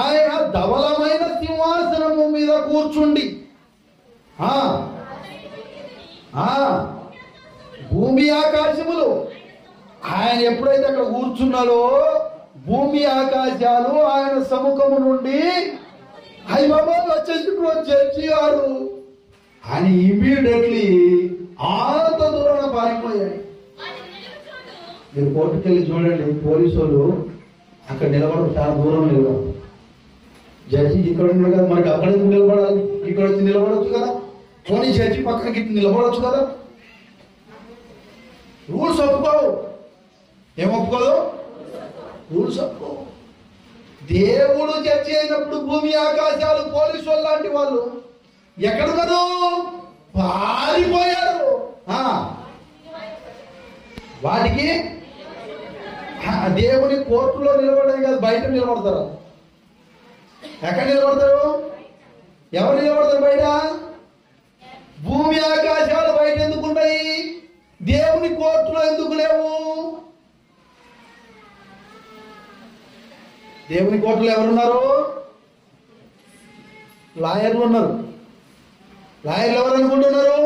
ఆయన ధవలమైన సింహాసనము మీద కూర్చుండి భూమి ఆకాశములు, ఆయన ఎప్పుడైతే అక్కడ కూర్చున్నాడో భూమి ఆకాశాలు ఆయన సముఖము నుండి హైబాబాద్ వచ్చేసినప్పుడు జడ్జి గారు ఆయన ఇమీడియట్లీ అంత దూరాన పారిపోయాడు. మీరు కోర్టుకు వెళ్ళి చూడండి, పోలీసు వాళ్ళు అక్కడ నిలబడరు, చాలా దూరం నిలబడరు. జడ్జి ఇక్కడ ఉన్నాడు కదా, మనకి అక్కడ ఎందుకు నిలబడాలి? ఇక్కడ వచ్చి నిలబడవచ్చు కదా, పోనీ జడ్జి పక్కనకి నిలబడవచ్చు కదా. రూల్స్ ఒప్పుకోవు. ఏం ఒప్పుకోదు? రూల్స్ ఒప్పుకోవు. దేవుడు జడ్జి అయినప్పుడు భూమి ఆకాశాలు పోలీసు వాళ్ళు లాంటి వాళ్ళు ఎక్కడున్నారు? పారిపోయారు. వాటికి దేవుని కోర్టులో నిలబడడం కాదు, బయట నిలబడతారు. ఎక్కడ నిలబడతారు? ఎవరు నిలబడతారు బయట? భూమి ఆకాశాలు బయట ఎందుకున్నాయి? దేవుని కోర్టులో ఎందుకు లేవు? దేవుని కోర్టులో ఎవరున్నారు? లాయర్లు ఉన్నారు. లాయర్లు ఎవరు అనుకుంటున్నారు?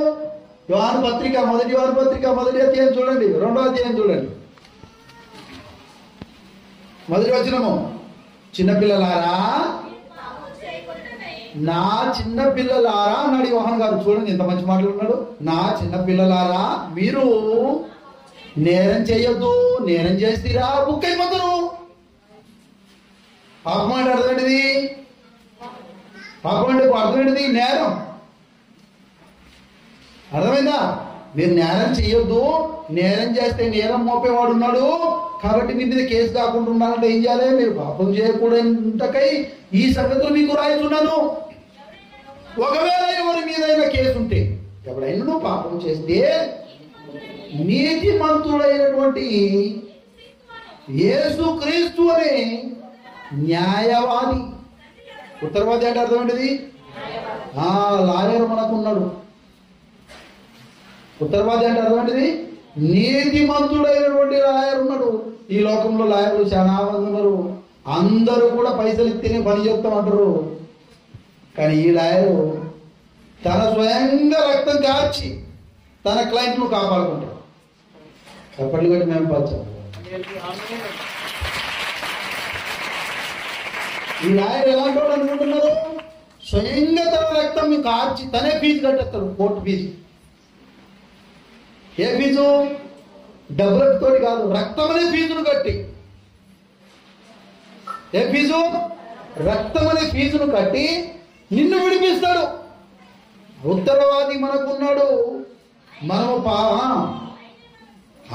యోహాను పత్రిక, మొదటి యోహాను పత్రిక 1వ అధ్యాయం చూడండి, 2వ అధ్యాయం చూడండి. మొదటి వచనము, చిన్నపిల్లలారా, నా చిన్న పిల్లలారా అన్నాడు యోహాను గారు. చూడండి ఎంత మంచి మాటలు ఉన్నాడు. నా చిన్న పిల్లలారా, మీరు నేరం చేయొద్దు, నేరం చేస్తీరా బుక్ అయిపోతారు. పాపం అంటే అర్థమేంటిది? పాపం అంటే అర్థమేంటిది? నేరం. అర్థమైందా? మీరు నేరం చేయొద్దు, నేరం చేస్తే నేరం మోపేవాడు ఉన్నాడు కాబట్టి మీ మీద కేసు కాకుండా ఉండాలంటే ఏం చేయాలి? మీరు పాపం చేయకూడదై ఈ సంగతులు మీకు రాయిస్తున్నాను. ఒకవేళ ఎవరి మీదైనా కేసు ఉంటే, ఎవరైనా పాపం చేస్తే నీతిమంతుడైనటువంటి యేసుక్రీస్తు అనే న్యాయవాది, ఉత్తరవాది అంటే అర్థం ఏంటిది? లాయర్ మనకున్నాడు. ఉత్తరవాది అంటే అర్థం ఏంటిది? నీతిమంతుడైనటువంటి లాయర్ ఉన్నాడు. ఈ లోకంలో లాయర్లు చాలా మంది ఉన్నారు. అందరూ కూడా పైసలు ఇస్తేనే పని చెప్తామంటారు. కానీ ఈ లాయరు తన స్వయంగా రక్తం కార్చి తన క్లయింట్ను కాపాడుకుంటాడు. ఎప్పటి కంటే మేము పంచాం. ఈ లాయర్ ఎలాంటి వాడు అనుకుంటున్నారు? స్వయంగా తన రక్తం కార్చి తనే ఫీజు కట్టేస్తాడు, కోర్టు ఫీజు. ఏ ఫీజు? డబ్బులతో కాదు, రక్తం అనే ఫీజును కట్టి. ఏ ఫీజు? రక్తం అనే ఫీజును కట్టి నిన్ను విడిపిస్తాడు. ఉత్తరవాది మనకున్నాడు. మనము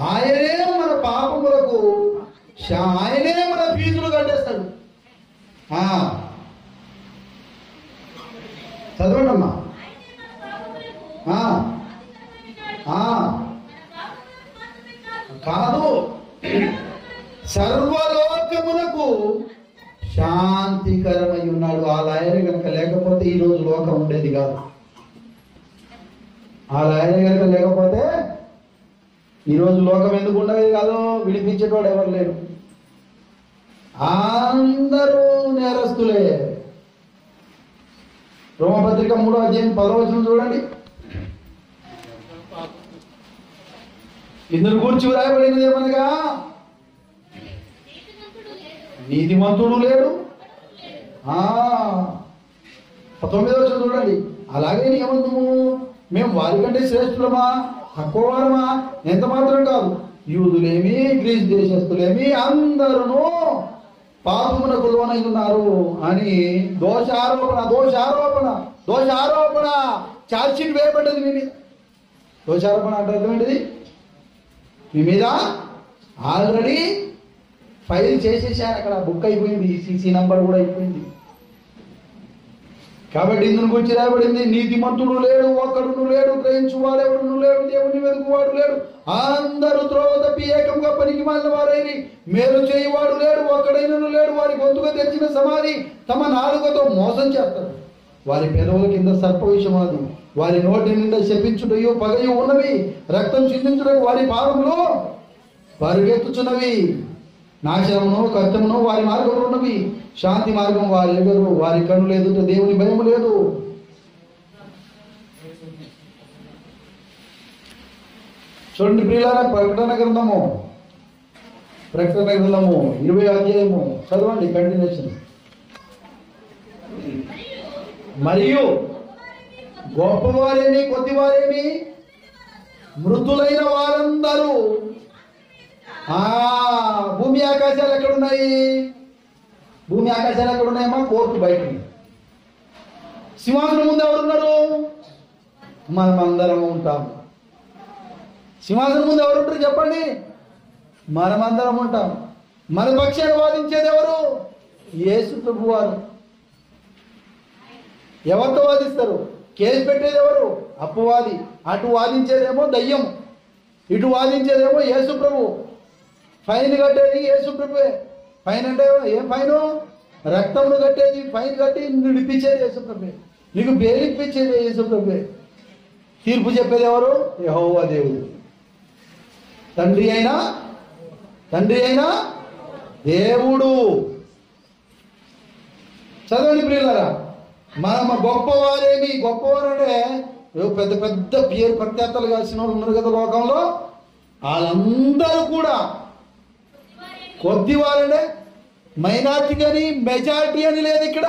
ఆయనే మన పాపములకు, ఆయనే మన ఫీజులు కట్టేస్తాడు. చదవండి అమ్మా. కాదు, సర్వలోకమునకు శాంతికరమై ఉన్నాడు. ఆ లాయర్ కనుక లేకపోతే ఈరోజు లోకం ఉండేది కాదు. ఆ లాయర్ కనుక లేకపోతే ఈరోజు లోకం ఎందుకు ఉండేది కాదు? విడిపించేటోడు ఎవరు లేరు, అందరూ నేరస్తులే. రోమపత్రిక 3వ అధ్యాయం 10వ వచనం చూడండి. ఇందుని గురించి వ్రాయబడినది ఏమనగా, నీతిమంతుడు లేడు. 19వ వచనం చూడండి. అలాగే ఏమందుము, మేము వారికంటే శ్రేష్ఠులమా తక్కువ వారమా? ఎంత మాత్రం కాదు. యూదులేమి గ్రీస్ దేశస్తులేమి అందరూ పాపమునకు లోనై ఉన్నారు అని దోషారోపణ చార్జ్షీట్ వేయబడ్డది మీ మీద. దోషారోపణ అంటే అర్థం ఏంటిది? మీ మీద ఆల్రెడీ ఫైల్ చేసేసారు, అక్కడ బుక్ అయిపోయింది, సీసీ నంబర్ కూడా అయిపోయింది. కాబట్టి ఇందును గురించి రాయబడింది, నీతిమంతుడు లేడు, ఒక్కడును లేడు, గ్రహించువాడెవడును లేడు, దేవుని వెతుకువాడు లేడు, అందరూ త్రోవ తప్పి ఏకంగా పనికి మాలిన వారైరి, మేలు చేయవాడు లేడు, ఒక్కడైనను లేడు. వారి గొంతుగా తెచ్చిన సమాధి తమ నాలుకతో మోసం చేస్తారు. వారి పెదవుల కింద సర్ప విషమాది, వారి నోటి నిండా శపించుటయు పగయు ఉన్నవి, రక్తం చిందించుటకు వారి పాదములు పరుగెత్తుచున్నవి. నాశనమును కష్టమును వారి మార్గంలో ఉన్నవి, శాంతి మార్గం వారి ఎదురు. వారి కన్నులు ఎదుట దేవుని భయము లేదు. చూడండి ప్రియులారా, ప్రకటన గ్రంథము 20వ అధ్యాయము చదవండి, కంటిన్యూషన్. మరియు గొప్పవారేమి కొద్దివారేమి మృతులైన వారందరూ, భూమి ఆకాశాలు ఎక్కడున్నాయి? భూమి ఆకాశాలు ఎక్కడున్నాయమ్మా? కోర్టు బయట. సింహాసనం ముందు ఎవరున్నారు? మనమందరం ఉంటాం. సింహాసనం ముందు ఎవరుంటారు చెప్పండి? మనమందరం ఉంటాం. మన పక్షాన్ని వాదించేది ఎవరు? యేసు ప్రభు వారు. ఎవరితో వాదిస్తారు? కేసు పెట్టేది ఎవరు? అపవాది. అటు వాదించేదేమో దయ్యం, ఇటు వాదించేదేమో యేసు ప్రభు. ఫైన్ కట్టేది యేసు ప్రభువే. ఫైన్ అంటే ఏం ఫైను? రక్తమును కట్టేది ఫైన్ కట్టి నిడిపించేది యేసు ప్రభువే. నీకు బెయిల్ ఇప్పించేది యేసు ప్రభువే. తీర్పు చెప్పేది ఎవరు? యెహోవా దేవుడు. తండ్రి అయినా దేవుడు. చదవండి ప్రియులారా, మన గొప్పవారేమి, గొప్పవారు అంటే పెద్ద పెద్ద పేరు ప్రఖ్యాతలు కాల్సిన వాళ్ళు ఉన్నారు కదా లోకంలో, వాళ్ళందరూ కూడా కొద్దివారంటే మైనార్టీ అని మెజారిటీ అని లేదు ఇక్కడ.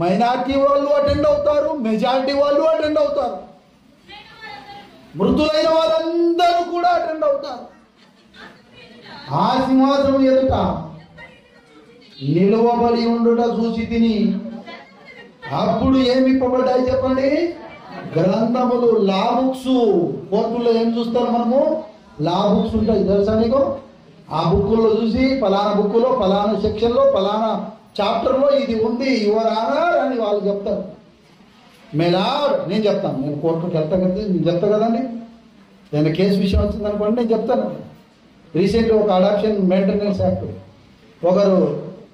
మైనార్టీ వాళ్ళు అటెండ్ అవుతారు, మెజారిటీ వాళ్ళు అటెండ్ అవుతారు, మృతులైన వాళ్ళందరూ కూడా అటెండ్ అవుతారు. ఆ సింహాసనం ఎదుట నిలువబడి ఉండుట చూసి తిని అప్పుడు ఏమి ఇప్పబడ్డాయి చెప్పండి? గ్రంథములు, లా బుక్స్. కోర్టుల్లో ఏం చూస్తారు మనము? లా బుక్స్ ఉంటాయి, తెలుసా నీకు? ఆ బుక్కుల్లో చూసి ఫలానా బుక్కులో ఫలానా సెక్షన్లో ఫలానా చాప్టర్లో ఇది ఉంది, యువర్ ఆనర్ అని వాళ్ళు చెప్తారు. మేలాడ్ నేను చెప్తాను, నేను కోర్టుకి వెళ్తా కదా, నేను చెప్తా కదండి. నేను కేసు విషయం వచ్చింది అనుకోండి, నేను చెప్తాను. రీసెంట్గా ఒక అడాప్షన్ మెయింటెనెన్స్ యాక్ట్, ఒకరు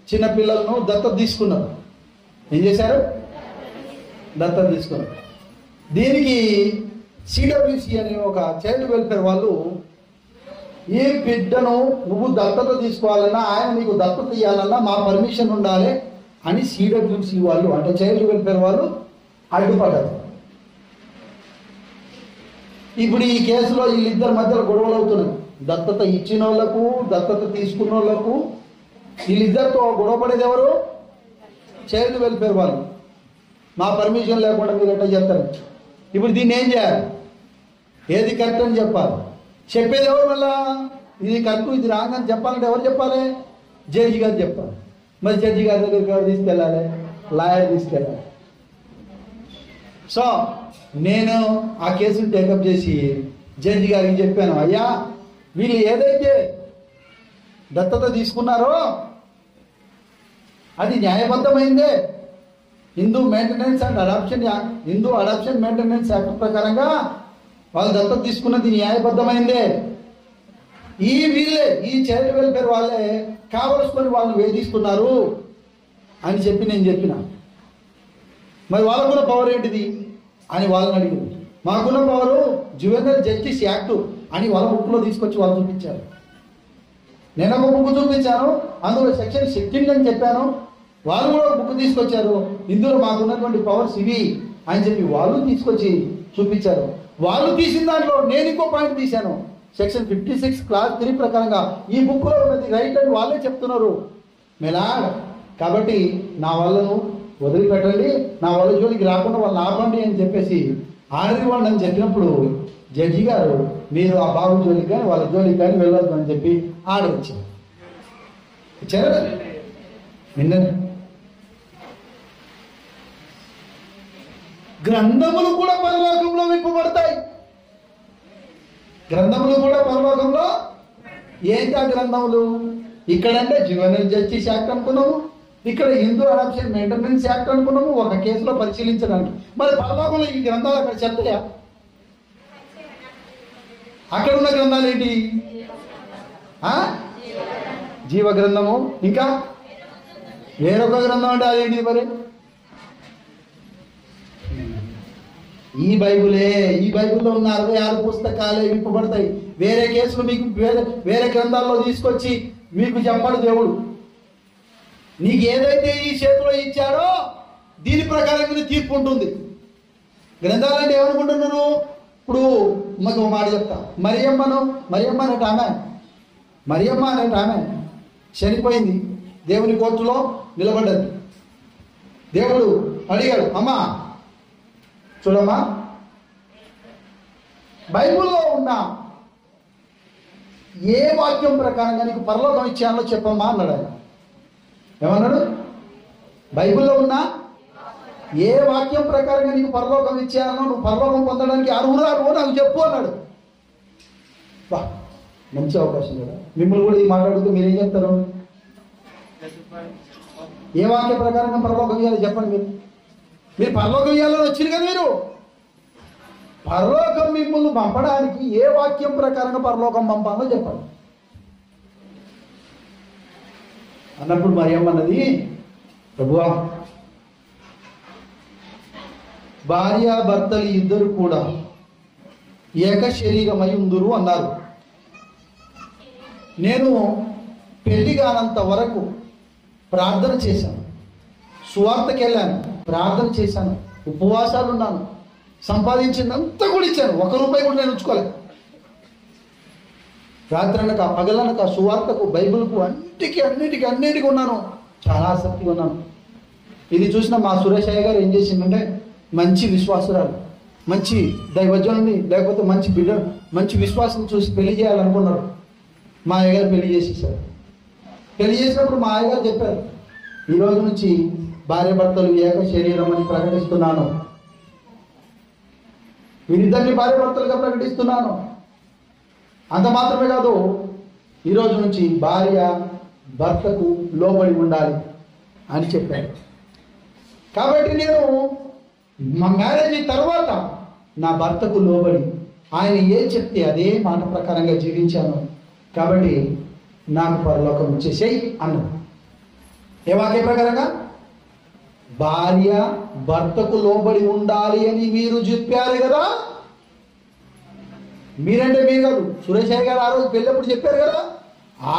చిన్న పిల్లలను దత్తత తీసుకున్నారు. ఏం చేశారు? దత్తత తీసుకున్నారు. దీనికి సిడబ్ల్యూసి అనే ఒక చైల్డ్ వెల్ఫేర్ వాళ్ళు, ఈ బిడ్డను నువ్వు దత్తత తీసుకోవాలన్నా, ఆయన నీకు దత్తత ఇవ్వాలన్నా మా పర్మిషన్ ఉండాలి అని సిడబ్ల్యూసి వాళ్ళు, అంటే చైల్డ్ వెల్ఫేర్ వాళ్ళు అడ్డుపడ్డారు. ఇప్పుడు ఈ కేసులో వీళ్ళిద్దరి మధ్యలో గొడవలు అవుతున్నాయి. దత్తత ఇచ్చిన వాళ్ళకు, దత్తత తీసుకున్న వాళ్ళకు, వీళ్ళిద్దరితో గొడవ పడేది ఎవరు? చైల్డ్ వెల్ఫేర్ వాళ్ళు. మా పర్మిషన్ లేకుండా మీరు ఎట్లా చెప్తారు? ఇప్పుడు దీన్ని ఏం చేయాలి? ఏది కరెక్ట్ అని చెప్పాలి. చెప్పేది ఎవరు? మళ్ళా ఇది కరెక్ట్ ఇది రాంగ్ అని చెప్పాలంటే ఎవరు చెప్పాలి? జడ్జి గారు చెప్పాలి. మరి జడ్జి గారి దగ్గరికి ఎవరు తీసుకెళ్ళాలి? లాయర్ తీసుకెళ్ళాలి. సో నేను ఆ కేసును టేకప్ చేసి జడ్జి గారికి చెప్పాను, అయ్యా వీళ్ళు ఏదైతే దత్తత తీసుకున్నారో అది న్యాయబద్ధమైందే. Hindu maintenance and adoption act, Hindu adoption maintenance act ప్రకారంగా వాళ్ళు దత్తత తీసుకున్నది న్యాయబద్ధమైందే. వీళ్ళే ఈ చైల్డ్ వెల్ఫేర్ వాళ్ళే కావలసుకొని వాళ్ళు వేధిస్తున్నారు అని చెప్పి నేను చెప్పిన. మరి వాళ్ళకున్న పవర్ ఏంటిది అని వాళ్ళని అడిగింది. మాకున్న పవరు జువెనల్ జస్టిస్ యాక్ట్ అని వాళ్ళ బుక్లో తీసుకొచ్చి వాళ్ళు చూపించారు. నేను ఒక బుక్ చూపించాను, అందులో సెక్షన్ 16 అని చెప్పాను. వాళ్ళు కూడా ఒక బుక్ తీసుకొచ్చారు, ఇందులో మాకున్నటువంటి పవర్స్ ఇవి అని చెప్పి వాళ్ళు తీసుకొచ్చి చూపించారు. వాళ్ళు తీసిన దాంట్లో నేను ఇంకో పాయింట్ తీశాను. సెక్షన్ 56 క్లాస్ 3 ప్రకారంగా ఈ బుక్లో ఉన్నది రైట్ అని వాళ్ళే చెప్తున్నారు. మెలాడ్ కాబట్టి నా వాళ్ళను వదిలిపెట్టండి, నా వాళ్ళ జోలికి రాకుండా వాళ్ళని ఆపండి అని చెప్పేసి ఆర్డర్ ఇవ్వండి అని చెప్పినప్పుడు జడ్జి గారు మీరు ఆ బాబు జోలికి కానీ వాళ్ళ జోలికి కానీ వెళ్ళొద్దు అని చెప్పి ఆర్డర్ ఇచ్చారా? విన్నాను. గ్రంథములు కూడా పరలోకంలో విప్పబడతాయి. గ్రంథములు కూడా పరలోకంలో. ఏంటి ఆ గ్రంథములు? ఇక్కడంటే జువెనల్ జస్టిస్ యాక్ట్ అనుకున్నాము, ఇక్కడ హిందూ అడాప్షన్ మెయింటెనెన్స్ యాక్ట్ అనుకున్నాము, ఒక కేసులో పరిశీలించడానికి. మరి పరలోకంలో ఈ గ్రంథాలు అక్కడ చెప్తాయా? అక్కడ ఉన్న గ్రంథాలు ఏంటి? జీవ గ్రంథము, ఇంకా వేరొక గ్రంథం అంటే అదేంటి మరి? ఈ బైబిల్లో ఉన్న 66 పుస్తకాలే విప్పబడతాయి. వేరే కేసులు మీకు వేరే గ్రంథాల్లో తీసుకొచ్చి మీకు చెప్పడు దేవుడు. నీకు ఏదైతే ఈ చేతిలో ఇచ్చాడో దీని ప్రకారంగా తీర్పు ఉంటుంది. గ్రంథాలంటే ఏమనుకుంటున్నారు? ఇప్పుడు మాకు మాట చెప్తా. మరియమ్మ అనేట ఆమె చనిపోయింది, దేవుని కోర్టులో నిలబడ్డది. దేవుడు అడిగాడు, అమ్మా చూడమ్మా, బైబిల్లో ఉన్న ఏ వాక్యం ప్రకారంగా నీకు పరలోకం ఇచ్చానో చెప్పమ్మా అన్నాడు ఆయన. ఏమన్నాడు? బైబిల్లో ఉన్న ఏ వాక్యం ప్రకారంగా నీకు పరలోకం ఇచ్చానో, నువ్వు పరలోకం పొందడానికి అర్హురాలు నాకు చెప్పు అన్నాడు. బా, మంచి అవకాశం కదా. మిమ్మల్ని కూడా ఈ మాట్లాడుతూ మీరేం చెప్తారు? ఏ వాక్య ప్రకారంగా పరలోకం ఇవ్వాలి చెప్పండి. మీరు పరలోకం ఇవ్వాలని వచ్చింది కదా. మీరు పరలోకం మిమ్మల్ని పంపడానికి ఏ వాక్యం ప్రకారంగా పరలోకం పంపాలో చెప్పండి అన్నప్పుడు మరి ఏమన్నది? ప్రభువా, భార్యాభర్తలు ఇద్దరు కూడా ఏక శరీరమై ఉందురు అన్నారు. నేను పెళ్లి కానంత వరకు ప్రార్థన చేశాను, సువార్తకి వెళ్ళాను, ప్రార్థన చేశాను, ఉపవాసాలు ఉన్నాను, సంపాదించిందంతా కూడా ఇచ్చాను, ₹1 కూడా నేను ఉంచుకోలేదు. రాత్రి అనక పగలనక సువార్తకు, బైబిల్కు, అన్నిటికీ ఉన్నాను. చాలా ఆసక్తిగా ఉన్నాను. ఇది చూసిన మా సురేష్ అయ్య గారు ఏం చేసిందంటే, మంచి విశ్వాసురాలు, మంచి దైవజనుని, లేకపోతే మంచి బిడ్డ, మంచి విశ్వాసం చూసి పెళ్లి చేయాలనుకున్నారు. మా అయ్యగారు పెళ్లి చేసేసారు. పెళ్లి చేసినప్పుడు మా అయ్యగారు చెప్పారు, ఈ రోజు నుంచి భార్యాభర్తలు ఏక శరీరం అని ప్రకటిస్తున్నాను, వీరిద్దరిని భార్యాభర్తలుగా ప్రకటిస్తున్నాను. అంత మాత్రమే కాదు, ఈరోజు నుంచి భార్య భర్తకు లోబడి ఉండాలి అని చెప్పారు. కాబట్టి నేను మా మ్యారేజ్ తర్వాత నా భర్తకు లోబడి ఆయన ఏం చెప్తే అదే మాట ప్రకారంగా జీవించాను. కాబట్టి నాకు పరలోకం వచ్చేసేయి అన్నాడు. ఏ వాక్య ప్రకారంగా? భార్య భర్తకు లోబడి ఉండాలి అని మీరు చెప్పారు కదా. మీరంటే మీరు కాదు, సురేష్ అయ్య గారు ఆ రోజు పెళ్ళప్పుడు చెప్పారు కదా.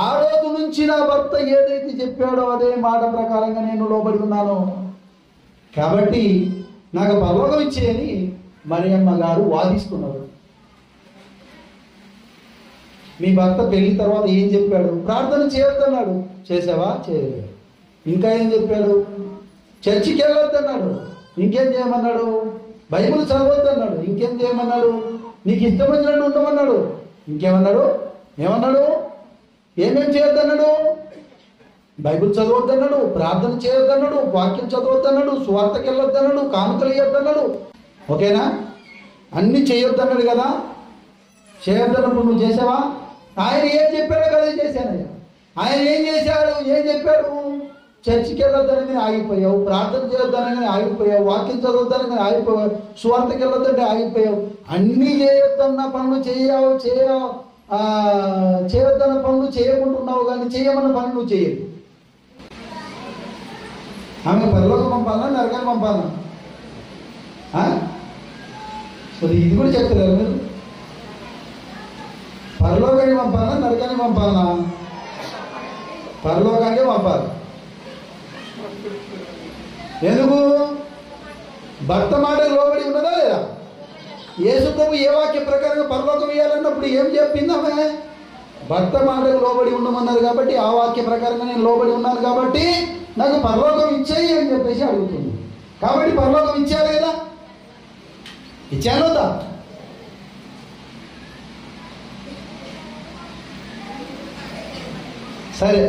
ఆ రోజు నుంచి నా భర్త ఏదైతే చెప్పాడో అదే మాట ప్రకారంగా నేను లోబడి ఉన్నాను. కాబట్టి నాకు పరలోకం ఇచ్చేయని మరియమ్మ గారు వాదిస్తున్నారు. మీ భర్త పెళ్లి తర్వాత ఏం చెప్పాడు? ప్రార్థన చేయొద్దన్నాడు. చేసావా? చేయలేదు. ఇంకా ఏం చెప్పాడు? చర్చికి వెళ్ళొద్దన్నాడు. ఇంకేం చేయమన్నాడు? బైబిల్ చదవద్దన్నాడు. ఇంకేం చేయమన్నాడు? నీకు ఇష్టం వచ్చినట్టు ఉండమన్నాడు. ఇంకేమన్నాడు? ఏమన్నాడు? ఏమేం చేయొద్దన్నాడు? బైబిల్ చదవద్దన్నాడు, ప్రార్థన చేయొద్దన్నాడు, వాక్యం చదవద్దన్నాడు, సువార్తకి వెళ్ళొద్దన్నాడు, కానుకలు ఇవ్వద్దన్నాడు. ఓకేనా? అన్నీ చేయొద్దన్నాడు కదా. చేయొద్దన్నప్పుడు నువ్వు చేసావా? ఆయన ఏం చెప్పాడో కదా చేశానయ్యా. ఆయన ఏం చేశాడు, ఏం చెప్పాడు? చర్చికి వెళ్ళొద్దనగానే ఆగిపోయావు, ప్రార్థన చేయొద్దనగానే ఆగిపోయావు, వాక్యం చదవద్దనగానే ఆగిపోయావు, స్వార్థకి వెళ్ళొద్దంటే ఆగిపోయావు. అన్నీ చేయొద్దన్న పనులు చేయొద్దన్న పనులు చేయకుంటున్నావు, కానీ చేయమన్న పనులు నువ్వు చేయవు. ఆమె పరలోకం పంపాలన్నా నరకాన్ని పంపాలన్నా? మరి ఇది కూడా చెప్తారు మీరు. పరలోకాన్ని పంపాలన్నా నరకాన్ని పంపాలన్నా? పరలోకానికి పంపాలి. ఎందుకు? భర్త మాటకు లోబడి ఉన్నదా లేదా? యేసు ప్రభు ఏ వాక్య ప్రకారంగా పరలోకం ఇవ్వాలన్నప్పుడు ఏం చెప్పింది ఆమె? భర్త మాటకు లోబడి ఉండమన్నారు కాబట్టి, ఆ వాక్య ప్రకారంగా నేను లోబడి ఉన్నాను కాబట్టి నాకు పరలోకం ఇచ్చేయి అని చెప్పేసి అడుగుతుంది. కాబట్టి పరలోకం ఇచ్చారు కదా, ఇచ్చాను వద్దా? సరే,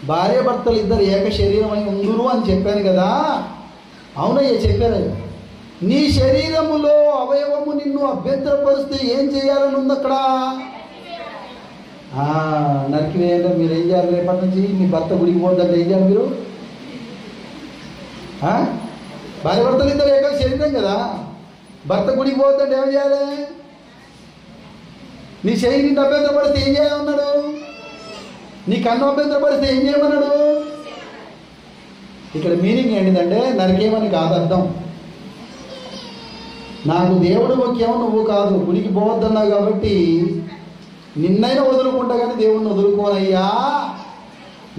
భార్య భర్తలు ఇద్దరు ఏక శరీరం అని ఉందురు అని చెప్పాను కదా. అవునయ్యా చెప్పారు. నీ శరీరములో అవయవము నిన్ను అభ్యంతరపరిస్తే ఏం చేయాలని ఉంది అక్కడ? నరికివేయండి. మీరు ఏం చేయాలి? రేపటి నుంచి మీ భర్త గుడికి పోద్దంటే ఏం చేయాలి మీరు? భార్య భర్తలు ఇద్దరు ఏక శరీరం కదా, భర్త గుడికి పోద్దంటే ఏం చేయాలి? నీ శరీరం అభ్యంతరపడితే ఏం చేయాలన్నాడు? నీ కన్ను అభ్యంతరపడితే ఏం చేయమన్నాడు? ఇక్కడ మీనింగ్ ఏంటిదంటే నరికేమని కాదు అర్థం. నాకు దేవుడు ముఖ్యం, నువ్వు కాదు. గుడికి పోవద్దన్నావు కాబట్టి నిన్నైనా వదులుకుంటా కానీ దేవుడిని వదులుకోనయ్యా,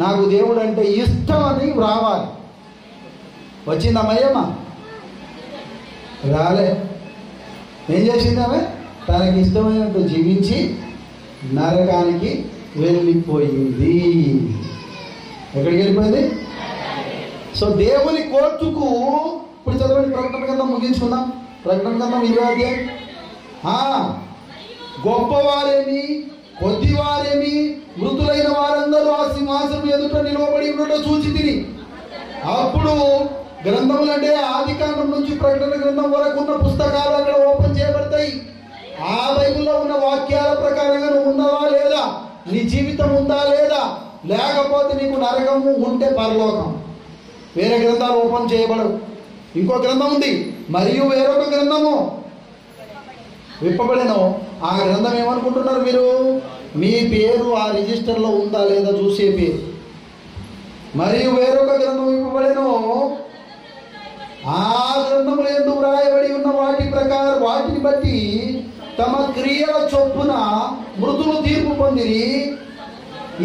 నాకు దేవుడు అంటే ఇష్టం అని రావాలి. వచ్చిందమ్మయ్యమ్మ? రాలే. ఏం చేసింది ఆమె? తనకి ఇష్టమైనట్టు జీవించి నరకానికి వెళ్ళిపోయింది. ఎక్కడికి వెళ్ళిపోయింది? సో దేవుని కోర్టుకు ఇప్పుడు చదవండి. ప్రకటన గ్రంథం ముగించుకుందాం. ప్రకటన గ్రంథం 20వ అధ్యాయం. గొప్పవారేమి కొద్దివారేమి మృతులైన వారందరూ ఆ సింహాసనం ఎదుట నిలవబడి ఉండటం చూచి తిని, అప్పుడు గ్రంథములు అంటే ఆది కాండం నుంచి ప్రకటన గ్రంథం వరకు ఉన్న పుస్తకాలు అక్కడ ఓపెన్ చేయబడతాయి. ఆ బైబిల్లో ఉన్న వాక్యాల ప్రకారంగా నువ్వు ఉన్నావా లేదా, నీ జీవితం ఉందా లేదా, లేకపోతే నీకు నరకము ఉంటే పరలోకం. వేరే గ్రంథాలు ఓపెన్ చేయబడవు. ఇంకో గ్రంథం ఉంది, మరియు వేరొక గ్రంథము విప్పబడెను. ఆ గ్రంథం ఏమనుకుంటున్నారు మీరు? మీ పేరు ఆ రిజిస్టర్లో ఉందా లేదా చూసే పేరు. మరియు వేరొక గ్రంథం విప్పబడెను. ఆ గ్రంథములు ఎందుకు రాయబడి ఉన్న వాటి ప్రకారం వాటిని బట్టి తమ క్రియల చొప్పున మృతులు తీర్పు పొందిరి.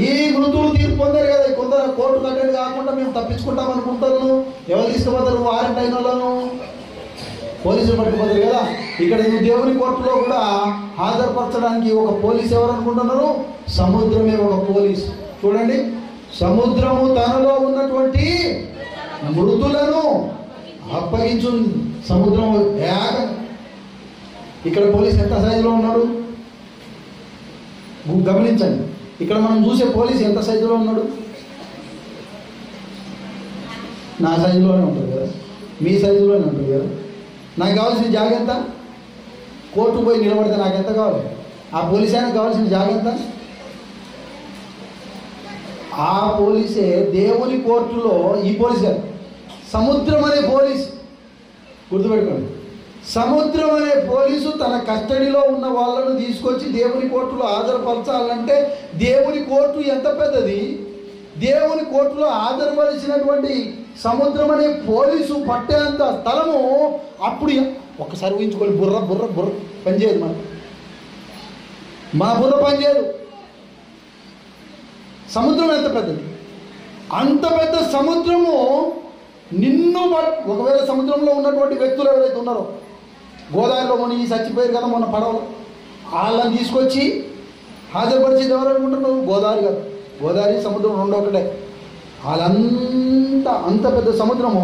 ఈ మృతులు తీర్పు పొందారు కదా, కొందరు కోర్టు కట్టేది కాకుండా మేము తప్పించుకుంటాం అనుకుంటారు. ఎవరు తీసుకుపోతారు? వారెంట్ అయిన వాళ్ళను పోలీసులు పట్టుకుపోతారు కదా. ఇక్కడ నువ్వు దేవుని కోర్టులో కూడా హాజరుపరచడానికి ఒక పోలీసు ఎవరు అనుకుంటున్నారు? సముద్రమే ఒక పోలీసు. చూడండి, సముద్రము తనలో ఉన్నటువంటి మృతులను అప్పగించు. సముద్రం ఇక్కడ పోలీసు ఎంత సైజులో ఉన్నాడు గమనించండి. ఇక్కడ మనం చూసే పోలీసు ఎంత సైజులో ఉన్నాడు? నా సైజులోనే ఉంటుంది కదా, మీ సైజులోనే ఉంటుంది కదా. నాకు కావాల్సిన జాగ్రత్త, కోర్టు పోయి నిలబడితే నాకు ఎంత కావాలి? ఆ పోలీస్ ఆయనకు కావాల్సిన జాగ్రత్త. ఆ పోలీసే దేవుని కోర్టులో ఈ పోలీస్ గారు. సముద్రం అనే పోలీసు గుర్తుపెట్టుకోండి. సముద్రం అనే పోలీసు తన కస్టడీలో ఉన్న వాళ్ళను తీసుకొచ్చి దేవుని కోర్టులో హాజరుపరచాలంటే దేవుని కోర్టు ఎంత పెద్దది. దేవుని కోర్టులో హాజరుపరిచినటువంటి సముద్రం అనే పోలీసు పట్టేంత స్థలము. అప్పుడు ఒక్కసారి ఊహించుకొని బుర్ర బుర్ర బుర్ర పనిచేయదు, మన బుర్ర పనిచేయదు. సముద్రం ఎంత పెద్దది? అంత పెద్ద సముద్రము నిన్ను ఒకవేళ సముద్రంలో ఉన్నటువంటి వ్యక్తులు ఎవరైతే ఉన్నారో, గోదావరిలో మునిగి చచ్చిపోయారు కదా మొన్న పడవలు, వాళ్ళని తీసుకొచ్చి హాజరుపరిచేది ఎవరు అనుకుంటున్నారు? గోదావరి కాదు, గోదావరి సముద్రం రెండు ఒకటే. వాళ్ళంతా అంత పెద్ద సముద్రము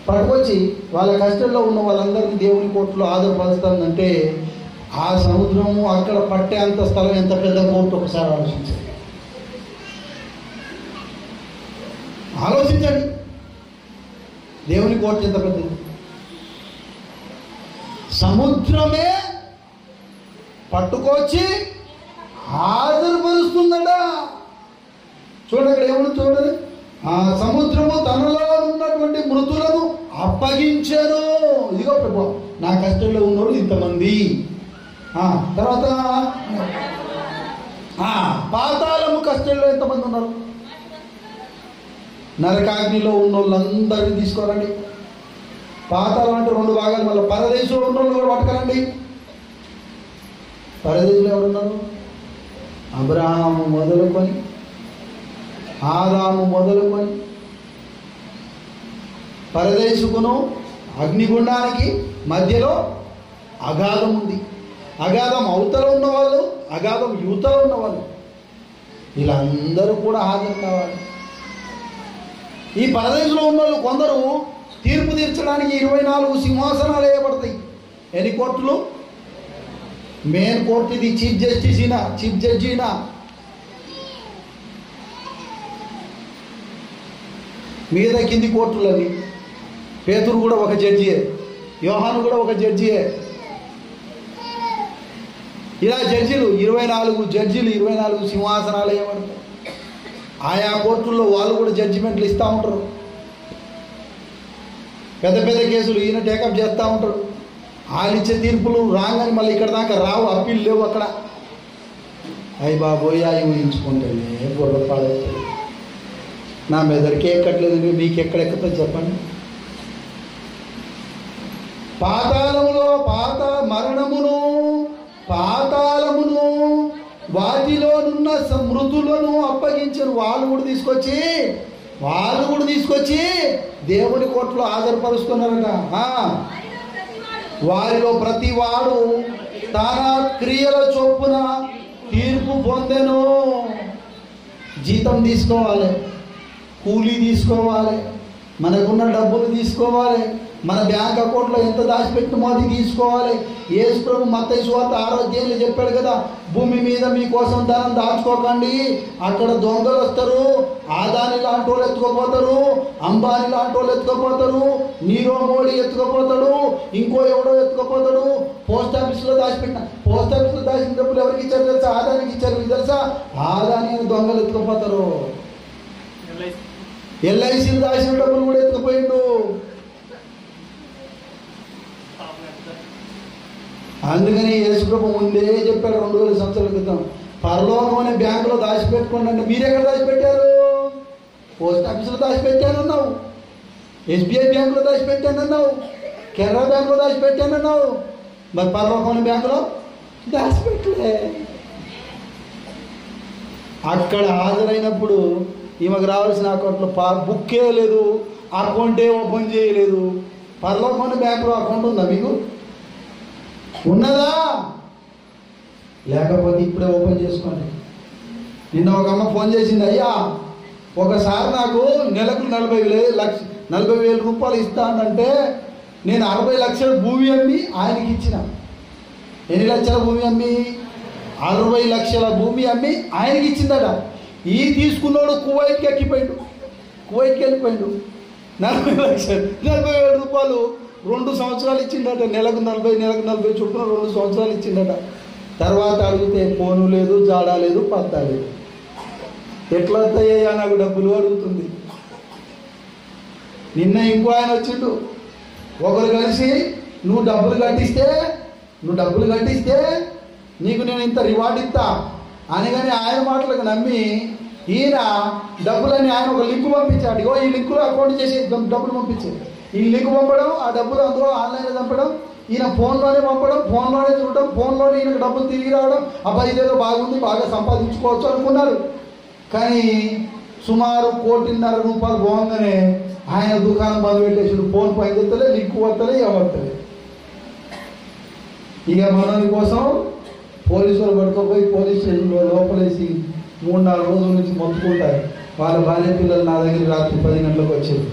పట్టుకొచ్చి వాళ్ళ కష్టంలో ఉన్న వాళ్ళందరినీ దేవుని కోర్టులో హాజరుపరుస్తుందంటే ఆ సముద్రము అక్కడ పట్టే అంత స్థలం ఎంత పెద్ద కోర్టు ఒకసారి ఆలోచించండి. దేవుని కోర్టు ఎంత పెద్దది. సముద్రమే పట్టుకొచ్చి హాజరుపరుస్తుందట. చూడండి అక్కడ ఏమన్నా చూడండి, ఆ సముద్రము తనలో ఉన్నటువంటి మృతులను అప్పగించారు. ఇదిగో ప్రభు, నా కష్టంలో ఉన్నోడు ఇంతమంది. తర్వాత పాతాళము కష్టంలో ఎంతమంది ఉన్నారు? నరకాగ్నిలో ఉన్న వాళ్ళందరినీ తీసుకోరండి. పాతాళం అంటే 2 భాగాలు. మళ్ళీ పరదేశంలో ఉన్న వాళ్ళు కూడా పట్టుకరండి. పరదేశంలో ఎవరున్నారు? అబ్రహాము మొదలుకొని, ఆదాము మొదలుకొని, పరదేశుకును అగ్నిగుండానికి మధ్యలో అగాధం ఉంది. అగాధం అవతల ఉన్నవాళ్ళు, అగాధం యువతలో ఉన్నవాళ్ళు, వీళ్ళందరూ కూడా హాజరు కావాలి. ఈ పరదేశంలో ఉన్న వాళ్ళు కొందరు తీర్పు తీర్చడానికి 24 సింహాసనాలు వేయబడతాయి. ఎన్ని కోర్టులు? మెయిన్ కోర్టు ఇది. చీఫ్ జడ్జి ఈయన. మీద కింది కోర్టులు అవి. పేతురు కూడా ఒక జడ్జియే, యోహాను కూడా ఒక జడ్జియే. ఇలా జడ్జిలు 24 జడ్జిలు, 24 సింహాసనాలు వేయబడతాయి. ఆయా కోర్టుల్లో వాళ్ళు కూడా జడ్జిమెంట్లు ఇస్తూ ఉంటారు. పెద్ద పెద్ద కేసులు ఈయన టేకప్ చేస్తూ ఉంటారు. వాళ్ళు ఇచ్చే తీర్పులు రాగానే మళ్ళీ ఇక్కడ దాకా రావు, అప్పీల్ లేవు అక్కడ. అయ్యి బాబోయ్, అవి ఊహించుకుంటేనే బుర్రపాడవుతుంది. నా మెదడుకి ఎక్కట్లేదు, మీకు ఎక్కడెక్కతో చెప్పండి. పాతాళమును వాటిలోనున్న మృతులను అప్పగించారు. వాళ్ళు కూడా తీసుకొచ్చి దేవుని కోర్టులో హాజరుపరుస్తున్నారట. వారిలో ప్రతి వాడు తన క్రియల చొప్పున తీర్పు పొందెను. జీతం తీసుకోవాలి, కూలీ తీసుకోవాలి, మనకున్న డబ్బులు తీసుకోవాలి, మన బ్యాంక్ అకౌంట్లో ఎంత దాచిపెట్టినమో అది తీసుకోవాలి. యేసు ప్రభు మత్తయి సువార్త 6వ అధ్యాయంలో చెప్పాడు కదా, భూమి మీద మీకోసం ధనం దాచుకోకండి, అక్కడ దొంగలు వస్తారు, ఆదాని లాంటి వాళ్ళు ఎత్తుకోపోతారు, అంబానీ లాంటి వాళ్ళు ఎత్తుకోపోతారు, నీరో మోడీ ఎత్తుకోపోతాడు, ఇంకో ఎవడో ఎత్తుకోపోతాడు. పోస్ట్ ఆఫీస్లో దాచిన డబ్బులు ఎవరికి ఇచ్చారు తెలుసా? ఆదానికి ఇచ్చారు తెలుసా? ఆదాని దొంగలు ఎత్తుకోపోతారు. ఎల్ఐసీలు దాచిన డబ్బులు కూడా ఎత్తుకుపోయిండు. అందుకని యేసుప్రభు ముందే చెప్పాడు 2000 సంవత్సరాల క్రితం, పరలోకం అనే బ్యాంకులో దాచిపెట్టుకోండి అంటే మీరు ఎక్కడ దాచిపెట్టారు? పోస్ట్ ఆఫీసులో దాచిపెట్టానన్నావు, ఎస్బీఐ బ్యాంకులో దాచిపెట్టానన్నావు, కెనరా బ్యాంకులో దాచిపెట్టానన్నావు. మరి పరలోకం అనే బ్యాంకులో దాచిపెట్టలే. అక్కడ హాజరైనప్పుడు ఈమెకు రావాల్సిన అకౌంట్లో బుక్కే లేదు, అకౌంటే ఓపెన్ చేయలేదు. పరలోకం అనే బ్యాంకులో అకౌంట్ ఉందా మీకు? ఉన్నదా? లేకపోతే ఇప్పుడే ఓపెన్ చేసుకోండి. నిన్న ఒక అమ్మ ఫోన్ చేసింది, అయ్యా ఒకసారి నాకు నెలకు 40,000 రూపాయలు ఇస్తానంటే నేను 60 లక్షల భూమి అమ్మి ఆయనకి ఇచ్చిన. ఎన్ని లక్షల భూమి అమ్మి? 60 లక్షల భూమి అమ్మి ఆయనకి ఇచ్చిందట. ఈ తీసుకున్నాడు కువైట్కి వెళ్ళిపోయాడు. 40,000 రూపాయలు 2 సంవత్సరాలు ఇచ్చిండట. నెలకు 40 చొప్పున 2 సంవత్సరాలు ఇచ్చిండట. తర్వాత అడిగితే ఫోను లేదు, జాడా లేదు, పత్తా లేదు. ఎట్లా వస్తాయ్యా నాకు డబ్బులు అడుగుతుంది. నిన్న ఇంకో ఆయన వచ్చిండు, ఒకరు కలిసి నువ్వు డబ్బులు కట్టిస్తే నీకు నేను ఇంత రివార్డ్ ఇస్తా అని. కానీ ఆయన మాటలకు నమ్మి ఈయన డబ్బులని ఆయన ఒక లింక్ పంపించాడు. ఇగో ఈ లింకులో అకౌంట్ చేసి డబ్బులు పంపించాడు. ఈ లింక్ పంపడం, ఆ డబ్బులు అందులో ఆన్లైన్లో పంపడం, ఈయన ఫోన్లోనే పంపడం, ఫోన్లోనే చూడటం, ఫోన్లోనే ఈయనకు డబ్బులు తిరిగి రావడం. అబ్బాయి ఇదేదో బాగుంది, బాగా సంపాదించుకోవచ్చు అనుకున్నారు. కానీ సుమారు 1,50,00,000 రూపాయలు పోగానే ఆయన దుకాణం మొదలుపెట్టేసాడు. ఫోన్ పైన తెత్తలే, లింక్ వస్తలే, ఎవరితలే. ఇక మనోని కోసం పోలీసులు పట్టుకోపోయి పోలీస్ స్టేషన్లో లోపలేసి 3-4 రోజుల నుంచి మొత్తుకుంటారు. వాళ్ళ భార్య పిల్లలు నా దగ్గర రాత్రి 10 గంటలకు వచ్చారు.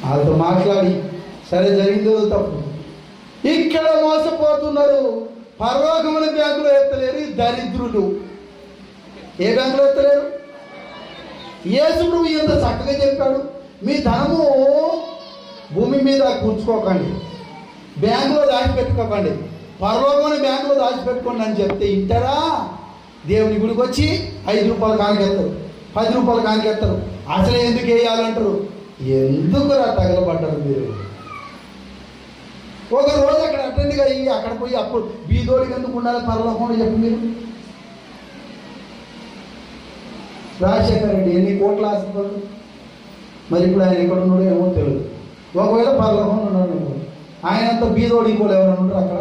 వాళ్ళతో మాట్లాడి సరే జరిగిందో తప్పు, ఇక్కడ మోసపోతున్నారు. పరలోకముల బ్యాంకులో ఎత్తలేరు ఈ దరిద్రులు. ఏ బ్యాంకులో ఎత్తలేరు? యేసు ప్రభు ఎంత చక్కగా చెప్పాడు, మీ ధనము భూమి మీద కూర్చుకోకండి, బ్యాంకులో దాచిపెట్టుకోకండి, పరలోకమైన బ్యాంకులో దాచిపెట్టుకోండి అని చెప్తే ఇంటారా? దేవుని గుడికి వచ్చి 5 రూపాయలు కానికెత్తారు, రూపాయలు కానికెత్తారు. అసలు ఎందుకు వేయాలంటారు? ఎందుకురా తగలబడ్డారు మీరు? ఒక రోజు అక్కడ అటెండ్గా అయ్యి అక్కడ పోయి అప్పుడు బీదోడికి ఎందుకు ఉండాలి పరలోకంలో చెప్పు మీరు? రాజశేఖర రెడ్డి ఎన్ని కోట్ల ఆశపడు, మరి ఇప్పుడు ఆయన ఎక్కడ ఉన్నాడో ఏమో తెలియదు. ఒకవేళ పరలోకంలో ఉన్నాడు, ఆయన అంత బీదోడు ఇంకోటి ఎవరైనా ఉంటారు అక్కడ?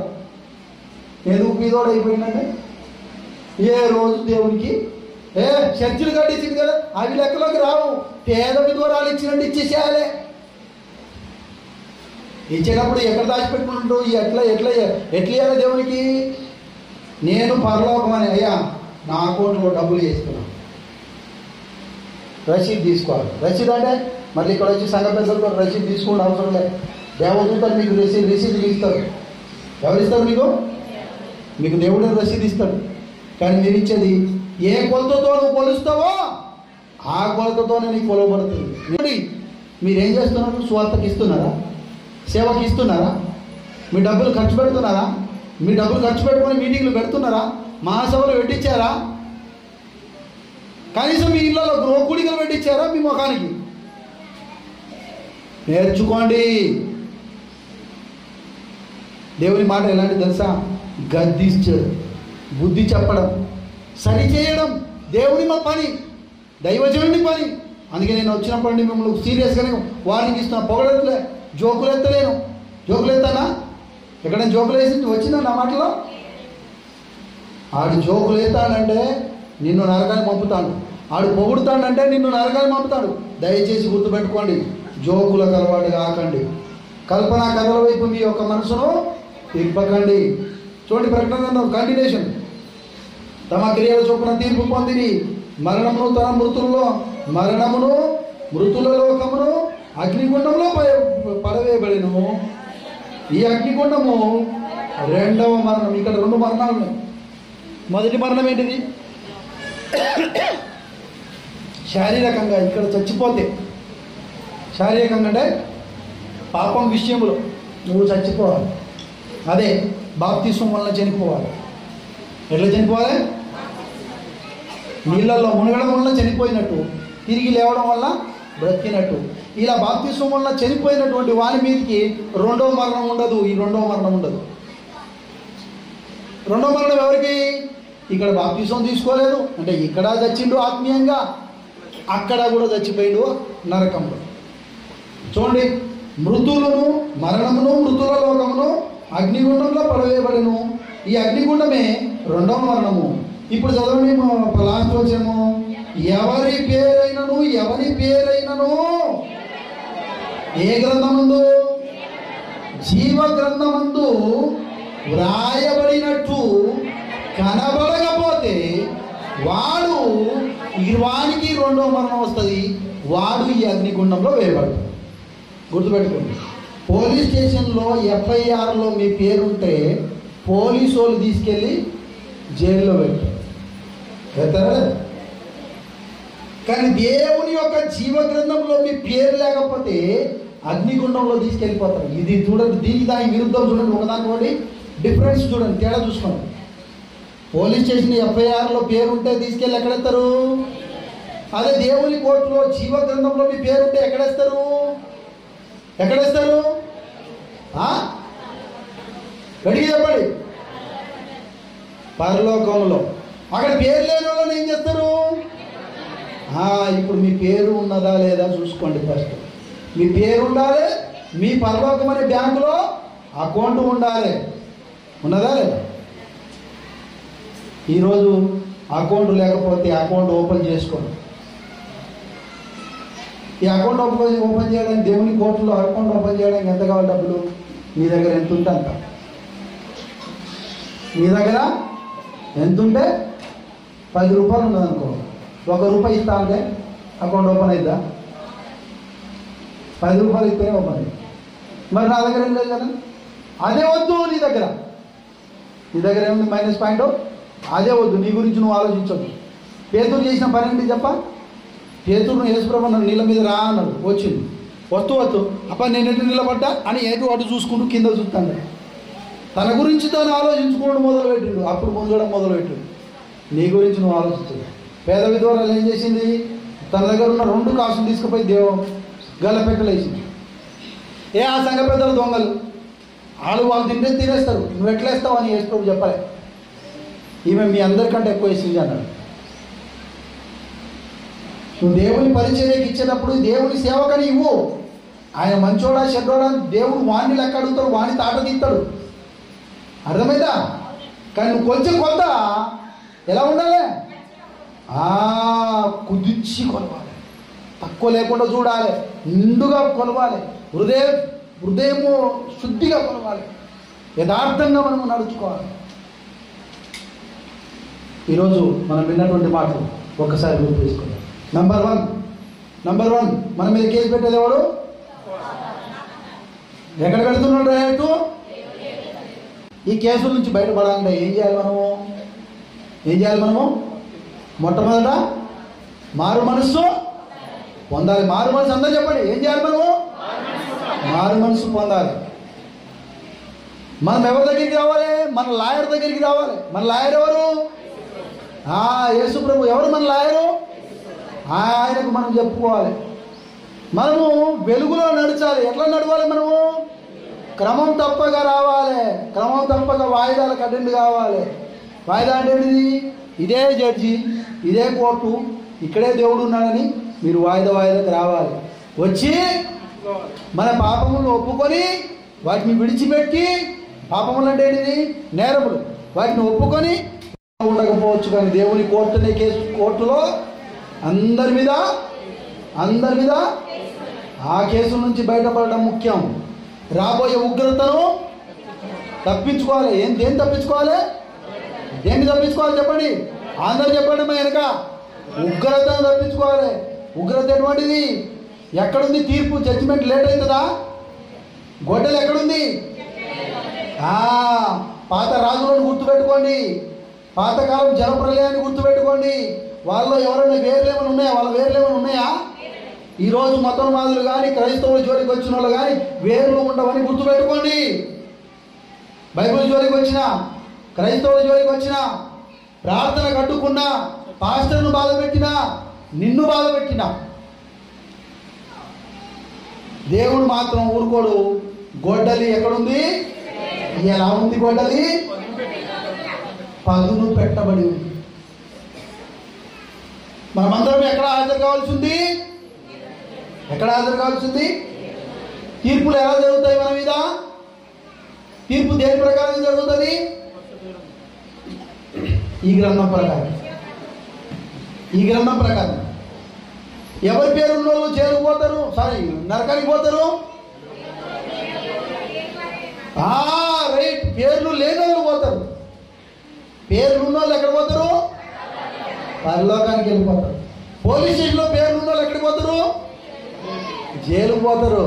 ఎందుకు బీదోడు అయిపోయిందంటే ఏ రోజు దేవునికి చర్చిలు కట్టించింది కదా, అవి లెక్కలోకి రావు. పేద విధవరాలు ఇచ్చినట్టు ఇచ్చేసేయాలి. ఇచ్చేటప్పుడు ఎక్కడ దాచిపెట్టుకుంటూ ఎట్లా ఎట్లా ఎట్లా ఇవ్వాలి దేవునికి? నేను పరలోకం అని అయ్యా నా అకౌంట్లో డబ్బులు వేసుకున్నాను, రసీదు తీసుకోవాలి. రసీదు అంటే మళ్ళీ ఇక్కడ వచ్చి సంఘ పెద్దలతో రసీదు తీసుకోవడం అవసరం లేదు. దేవదూతలు మీకు రసీదు ఇస్తారు. ఎవరు ఇస్తారు మీకు? మీకు దేవుడే రసీదు ఇస్తాడు. కానీ మీరు ఇచ్చేది ఏ కొలతతో నువ్వు కొలుస్తావో ఆ కొలతతోనే నీకు కొలవబడుతుంది. మీరేం చేస్తున్నారు? స్వార్థకి ఇస్తున్నారా? సేవకి ఇస్తున్నారా? మీ డబ్బులు ఖర్చు పెడుతున్నారా? మీ డబ్బులు ఖర్చు పెట్టుకొని మీటింగ్లు పెడుతున్నారా? మహాసభలు పెట్టించారా? కనీసం మీ ఇళ్ళలో గృహకూడికలు పెట్టించారా మీ ముఖానికి? నేర్చుకోండి. దేవుని మాట ఎలాంటి తెలుసా? గద్దించడం, బుద్ధి చెప్పడం, సరిచేయడం దేవుని మా పని, దైవజనుడి పని. అందుకే నేను వచ్చినప్పటి మిమ్మల్ని సీరియస్గానే వార్నింగ్ ఇస్తున్నా. పొగడట్లే, జోకులు ఎత్తలేను. జోకులు ఎత్తానా? ఎక్కడైనా జోకులు వేసి వచ్చిందా నా మాటలో? ఆడు జోకులు ఎత్తాడంటే నిన్ను నరకాన్ని పంపుతాడు, ఆడు పొగుడుతాడంటే నిన్ను నరకాన్ని పంపుతాడు. దయచేసి గుర్తుపెట్టుకోండి, జోకులకు అలవాటు కాకండి. కల్పనా కథల వైపు మీ యొక్క మనసును తిప్పకండి. చూడండి, ప్రకటన కంటిన్యూషన్. తమ క్రియల చొప్పున తీర్పు పొందిరి. మరణమును తన మరణమును మృతుల లోకమును అగ్నిగుండంలో పడవేయబడిను. ఈ అగ్నిగుండము రెండవ మరణం. ఇక్కడ 2 మరణాలు ఉన్నాయి. మొదటి మరణం ఏంటిది? శారీరకంగా ఇక్కడ చచ్చిపోతే. శారీరకంగా అంటే పాపం విషయంలో నువ్వు చచ్చిపోవాలి. అదే బాప్తిస్మం వలన చనిపోవాలి. ఎట్లా చనిపోవాలి? నీళ్ళల్లో మునగడం వల్ల చనిపోయినట్టు, తిరిగి లేవడం వల్ల బ్రతికినట్టు. ఇలా బాప్తిస్మం వల్ల చనిపోయినటువంటి వారి మీదకి రెండవ మరణం ఉండదు. ఈ రెండవ మరణం ఉండదు. రెండవ మరణం ఎవరికి? ఇక్కడ బాప్తిస్మం తీసుకోలేదు అంటే ఇక్కడ చచ్చిండు ఆత్మీయంగా, అక్కడ కూడా చచ్చిపోయిండు నరకంలో. చూడండి, మృతులను మరణమును మృతుల లోకమును అగ్నిగుండంలో పడవేయబడను. ఈ అగ్నిగుండమే రెండవ మరణము. ఇప్పుడు చదవండి, లాస్ట్ వచ్చేమో ఎవరి పేరైనను ఏ గ్రంథమందు? జీవ గ్రంథమందు వ్రాయబడినట్టు కనబడకపోతే వాడు వానికి రెండవ మరణం వస్తుంది. వాడు ఈ అగ్నిగుండంలో వేయబడతాడు. గుర్తుపెట్టుకోండి, పోలీస్ స్టేషన్లో FIRలో మీ పేరుంటే పోలీసు వాళ్ళు తీసుకెళ్ళి జైల్లో పెడతారా? కానీ దేవుని యొక్క జీవ గ్రంథంలో మీ పేరు లేకపోతే అగ్నిగుండంలో తీసుకెళ్ళిపోతారు. ఇది చూడండి, దీనికి దాని విరుద్ధం చూడండి, ఒకదానికోటి డిఫరెన్స్ చూడండి, తేడా చూసుకోండి. పోలీస్ స్టేషన్ FIRలో పేరుంటే తీసుకెళ్ళి ఎక్కడెత్తారు? అదే దేవుని కోర్టులో జీవ గ్రంథంలో మీ పేరుంటే ఎక్కడేస్తారు? గడిగి చెప్పండి. పరలోకంలో. అక్కడ పేరు లేని వాళ్ళని ఏం చేస్తారు? ఇప్పుడు మీ పేరు ఉన్నదా లేదా చూసుకోండి. ఫస్ట్ మీ పేరు ఉండాలి, మీ పరలోకం అనే బ్యాంకులో అకౌంట్ ఉండాలి. ఉన్నదా లేదా? ఈరోజు అకౌంట్ లేకపోతే అకౌంట్ ఓపెన్ చేసుకోండి. ఈ అకౌంట్ ఓపెన్ చేయడానికి దేవుని కోర్టులో అకౌంట్ ఓపెన్ చేయడానికి ఎంత కావాలి డబ్బులు? మీ దగ్గర ఎంత ఉంటే అంత. మీ దగ్గర ఎంత ఉంటే 10 రూపాయలు ఉన్నదనుకో, 1 రూపాయి ఇస్తా అంటే అకౌంట్ ఓపెన్ అవుతుందా? 10 రూపాయలు ఇస్తేనే ఓపెన్ అయింది. మరి నా దగ్గర ఏం లేదు కదా, అదే వద్దు. నీ దగ్గర ఏముంది మైనస్ పాయింట్, అదే వద్దు. నీ గురించి నువ్వు ఆలోచించొద్దు. పేతురు చేసిన పని ఏంటి చెప్ప? పేతురును యేసుప్రభు నన్ను నీళ్ళ మీద రా అన్నాడు, వచ్చింది. వస్తూ అప్ప నేను ఎటు నిలబడ్డా అని అటు చూసుకుంటూ కింద చూస్తాడు. తన గురించి తాను ఆలోచించుకోవడం మొదలుపెట్టిండు. అప్పుడు పొందడం మొదలుపెట్టిండు. నీ గురించి నువ్వు ఆలోచించదు. పేద విధవరాలు ఏం చేసింది? తన దగ్గర ఉన్న 2 కాసులు తీసుకుపోయి గల్లపెట్టలు వేసింది. ఆ సంఘ పెద్దలు దొంగలు వాళ్ళు తినేస్తారు, నువ్వు ఎట్లా వేస్తావు అని యేసు చెప్పలే. ఈమె మీ అందరికంటే ఎక్కువ వేసింది అన్నాడు. నువ్వు దేవుని పరిచర్యకి ఇచ్చేటప్పుడు దేవుని సేవకని ఇవ్వు. ఆయన మంచోడా చెడ్డోడా దేవుడు వాణ్ణి లెక్క అడుగుతాడు, వాణ్ణి తాట తీస్తాడు. అర్థమైందా? కానీ నువ్వు కొంచెం కొంత ఎలా ఉండాలి? కుదించి కొలవాలి, తక్కువ లేకుండా చూడాలి, నిండుగా కొలవాలి, హృదయము శుద్ధిగా కొలవాలి, యథార్థంగా మనము నడుచుకోవాలి. ఈరోజు మనం విన్నటువంటి మాటలు ఒక్కసారి గుర్తు తీసుకుందాం. నంబర్ వన్ మన మీద కేసు పెట్టేది ఎవడు? ఎక్కడ పెడుతున్నాడు రేటు? ఈ కేసుల నుంచి బయటపడాలంటే ఏం చేయాలి మనము? మొట్టమొదట మారు మనస్సు పొందాలి. మారు మనసు అందరూ చెప్పండి. ఏం చేయాలి మనము? మారు మనసు పొందాలి. మనం ఎవరి దగ్గరికి రావాలి? మన లాయర్ దగ్గరికి రావాలి. మన లాయర్ ఎవరు? యేసు ప్రభు. ఎవరు మన లాయరు? ఆయనకు మనం చెప్పుకోవాలి. మనము వెలుగులో నడచాలి. ఎట్లా నడవాలి? మనము క్రమం తప్పగా రావాలి, క్రమం తప్పగా వాయిదాలకు అటెండ్ కావాలి. వాయిదా అంటే ఏంటిది? ఇదే జడ్జి, ఇదే కోర్టు, ఇక్కడే దేవుడు ఉన్నాడని మీరు వాయిదాకు రావాలి. వచ్చి మన పాపములను ఒప్పుకొని వాటిని విడిచిపెట్టి, పాపములు అంటే ఏంటిది? నేరములు. వాటిని ఒప్పుకొని ఉండకపోవచ్చు, కానీ దేవుని కోర్టులో అందరి మీద ఆ కేసు నుంచి బయటపడడం ముఖ్యం. రాబోయే ఉగ్రతను తప్పించుకోవాలి. దేన్ని తప్పించుకోవాలి? దేన్ని తప్పించుకోవాలి చెప్పండి? అందరూ చెప్పండి. వెనక ఉగ్రతను తప్పించుకోవాలి. ఉగ్రత ఎటువంటిది? ఎక్కడుంది? తీర్పు, జడ్జిమెంట్ లేట్ అవుతుందా? గొడ్డలు ఎక్కడుంది? పాత రాజులను గుర్తుపెట్టుకోండి, పాతకాలం జలప్రలయాన్ని గుర్తుపెట్టుకోండి. వాళ్ళలో ఎవరైనా వేర్లేమని ఉన్నాయా? వాళ్ళ వేర్లేమని ఉన్నాయా? ఈరోజు మతోన్మాదులు కానీ క్రైస్తవుల జోలికి వచ్చిన వాళ్ళు కానీ వేర్లు ఉండవని గుర్తుపెట్టుకోండి. బైబిల్ జోలికి వచ్చిన, క్రైస్తవుల జోలికి వచ్చిన, ప్రార్థన కట్టుకున్నా, పాస్టర్ను బాధపెట్టినా, నిన్ను బాధపెట్టినా దేవుడు మాత్రం ఊరుకోడు. గొడ్డలి ఎక్కడుంది? ఎలా ఉంది? గొడ్డలి పదును పెట్టబడి ఉంది. మనమందరం ఎక్కడ హాజరు కావాల్సింది? తీర్పులు ఎలా జరుగుతాయి మన మీద? తీర్పు దేని ప్రకారం జరుగుతుంది? ఈ గ్రంథం ప్రకారం. ఎవరి పేరు ఉన్న వాళ్ళు చేరుకుపోతారు, నరకానికి పోతారు. రైట్. పేర్లు లేని వాళ్ళు పోతారు. పేర్లు ఉన్న వాళ్ళు ఎక్కడ పోతారు? పరలోకానికి వెళ్ళిపోతారు. పోలీస్ స్టేషన్లో పేర్లు ఉన్న వాళ్ళు ఎక్కడికి పోతారు? జైలుకు పోతారు.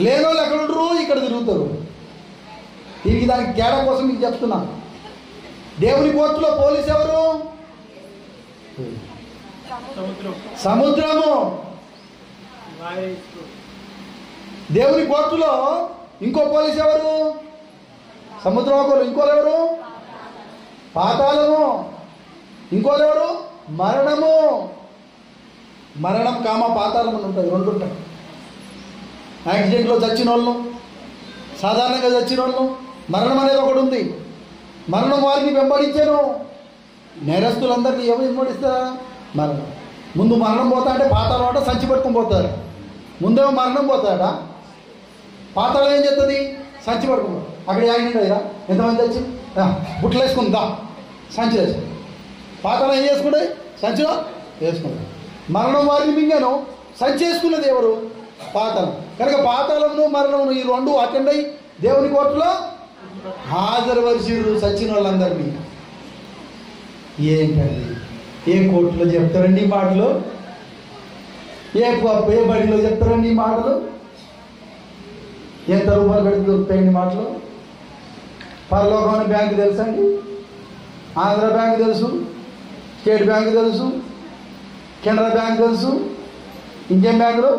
లేని వాళ్ళు ఎక్కడ ఉంటారు? ఇక్కడ తిరుగుతారు. దానికి తేడా కోసం మీకు చెప్తున్నా. దేవుని కోర్టులో పోలీసు ఎవరు? సముద్రము. దేవుని కోర్టులో ఇంకో పోలీసు ఎవరు? సముద్రం ఒకరు. ఇంకోలు ఎవరు? పాతాళము. ఇంకోలు ఎవరు? మరణము. మరణం పాతాళం అని ఉంటుంది, 2 ఉంటాయి. యాక్సిడెంట్లో చచ్చిన వాళ్ళు, సాధారణంగా చచ్చిన వాళ్ళు, మరణం అనేది ఒకటి ఉంది. మరణం వారిని వెంబడించాను. నేరస్తులందరినీ ఎవరు వెంబడిస్తారా? మరణం. ముందు మరణం పోతా అంటే పాతాళం అంటే సంచి పట్టుకొని పోతారు. ముందేమో మరణం పోతాడ, పాతాళం ఏం చేస్తుంది? సంచి పట్టుకుని అక్కడ యాక్సిడెంట్ అయ్యా, ఎంతమంది వచ్చి బుట్టలు వేసుకుందా, సంచి వేసుకుంది. పాతాళం ఏం చేసుకుంటే? సంచిలో వేసుకుంది. మరణం వారిని మింగాను, సంచి వేసుకున్నది ఎవరు? పాతాళం. కనుక పాతాళమును మరణమును ఈ 2 అటెండ్ అయ్యి దేవుని కోర్టులో హాజరుపరిచిరు సచిన వాళ్ళందరినీ. ఏంటండి? ఏ కోర్టులో చెప్తారండి ఈ మాటలు? ఏ బడిలో చెప్తారండి ఈ మాటలు? ఎంత రూపాయలు పెడితే దొరుకుతాయండి మాటలు? పరలోకమైన బ్యాంకు తెలుసండి, ఆంధ్ర బ్యాంకు తెలుసు, స్టేట్ బ్యాంకు తెలుసు, కెనరా బ్యాంకు తెలుసు, ఇంకేం బ్యాంకులు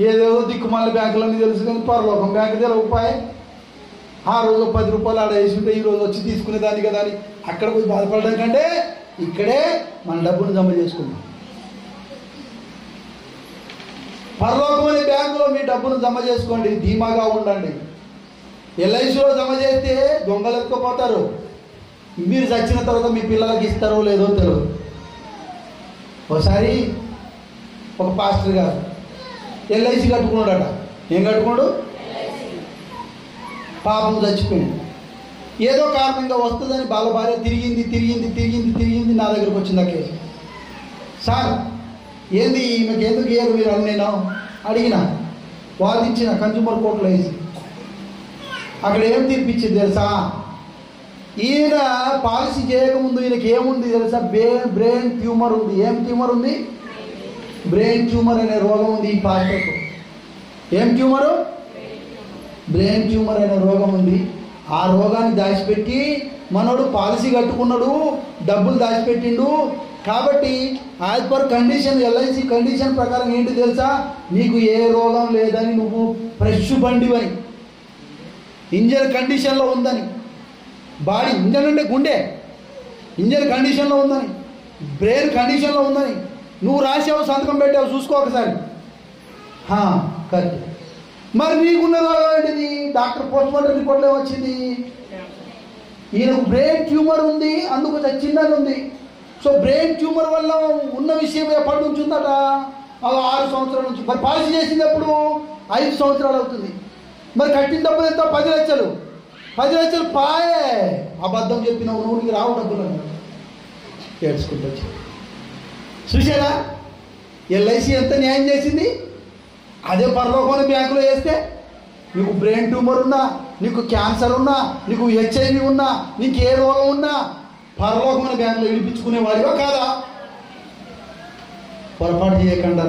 ఏదేదో దిక్కుమాల బ్యాంకులన్నీ తెలుసు, కానీ పరలోకం బ్యాంకు తెలియకపోయే. ఆ రోజు 10 రూపాయలు ఆడ వేసుకుంటే ఈరోజు వచ్చి తీసుకునేదాన్ని కదా అని అక్కడ పోయి బాధపడడం కంటే ఇక్కడే మన డబ్బును జమ చేసుకుందాం. పరలోకమనే బ్యాంకులో మీ డబ్బును జమ చేసుకోండి, ధీమాగా ఉండండి. ఎల్ఐసిలో జమ చేస్తే దొంగలు ఎత్తుకుపోతారు. మీరు చచ్చిన తర్వాత మీ పిల్లలకి ఇస్తారో లేదో తెలియదు. ఒకసారి ఒక పాస్టర్ గారు ఎల్ఐసి కట్టుకున్నాడట. ఏం కట్టుకున్నాడు? పాపం చచ్చిపోయింది. ఏదో కారణంగా వస్తుందని వాళ్ళ భార్య తిరిగింది నా దగ్గరకు వచ్చింది. ఆ కేసు సార్ ఏంది ఈమెకి ఎందుకు ఇయ్యరు మీరు అని నేను అడిగిన, వాదించిన కన్జ్యూమర్ కోర్టులో వేసి. అక్కడ ఏం తీర్పిచ్చింది తెలుసా? ఈయన పాలసీ చేయకముందు ఈయనకి ఏముంది తెలుసా? బ్రెయిన్ ట్యూమర్ ఉంది. ఏం ట్యూమర్ ఉంది? బ్రెయిన్ ట్యూమర్ అనే రోగం ఉంది ఈ పాస్టర్కు. ఏం ట్యూమరు? బ్రెయిన్ ట్యూమర్ అనే రోగం ఉంది. ఆ రోగాన్ని దాచిపెట్టి మనోడు పాలసీ కట్టుకున్నాడు, డబ్బులు దాచిపెట్టిండు. కాబట్టి as per condition, LIC condition ప్రకారం ఏంటి తెలుసా? నీకు ఏ రోగం లేదని, నువ్వు ఫ్రెష్ బండివని, ఇంజన్ కండిషన్లో ఉందని, బాడీ ఇంజన్ అంటే గుండె ఇంజన్ కండిషన్లో ఉందని, బ్రెయిన్ కండిషన్లో ఉందని నువ్వు రాసావు, సంతకం పెట్టావు, చూసుకో ఒకసారి. కరెక్ట్. మరి నీకున్న రోగం ఏంటిది? డాక్టర్ పోస్ట్మార్టం రిపోర్ట్లో వచ్చింది ఈయనకు బ్రెయిన్ ట్యూమర్ ఉంది, అందుకు చచ్చిందని ఉంది. సో బ్రెయిన్ ట్యూమర్ వల్ల ఉన్న విషయం ఎప్పటి నుంచి ఉందట? 6 సంవత్సరాల నుంచి. మరి పాలసీ చేసింది ఎప్పుడు? 5 సంవత్సరాలు అవుతుంది. మరి కట్టిన డబ్బులు ఎంత? 10 లక్షలు. 10 లక్షలు పాయే. అబద్ధం చెప్పినావు నువ్వు, నీకు రావు డబ్బులు అన్నాడు. ఏడ్చుకుంటూ వచ్చి చూసారా ఎల్ఐసి ఎంత న్యాయం చేసింది? అదే పరలోకమైన బ్యాంకులో వేస్తే నీకు బ్రెయిన్ ట్యూమర్ ఉన్నా, నీకు క్యాన్సర్ ఉన్నా, నీకు హెచ్ఐవి ఉన్నా, నీకు ఏ రోగం ఉన్నా పరలోకమైన బ్యాంకులో విడిపించుకునేవాడివా కాదా? పొరపాటు చేయకుండా.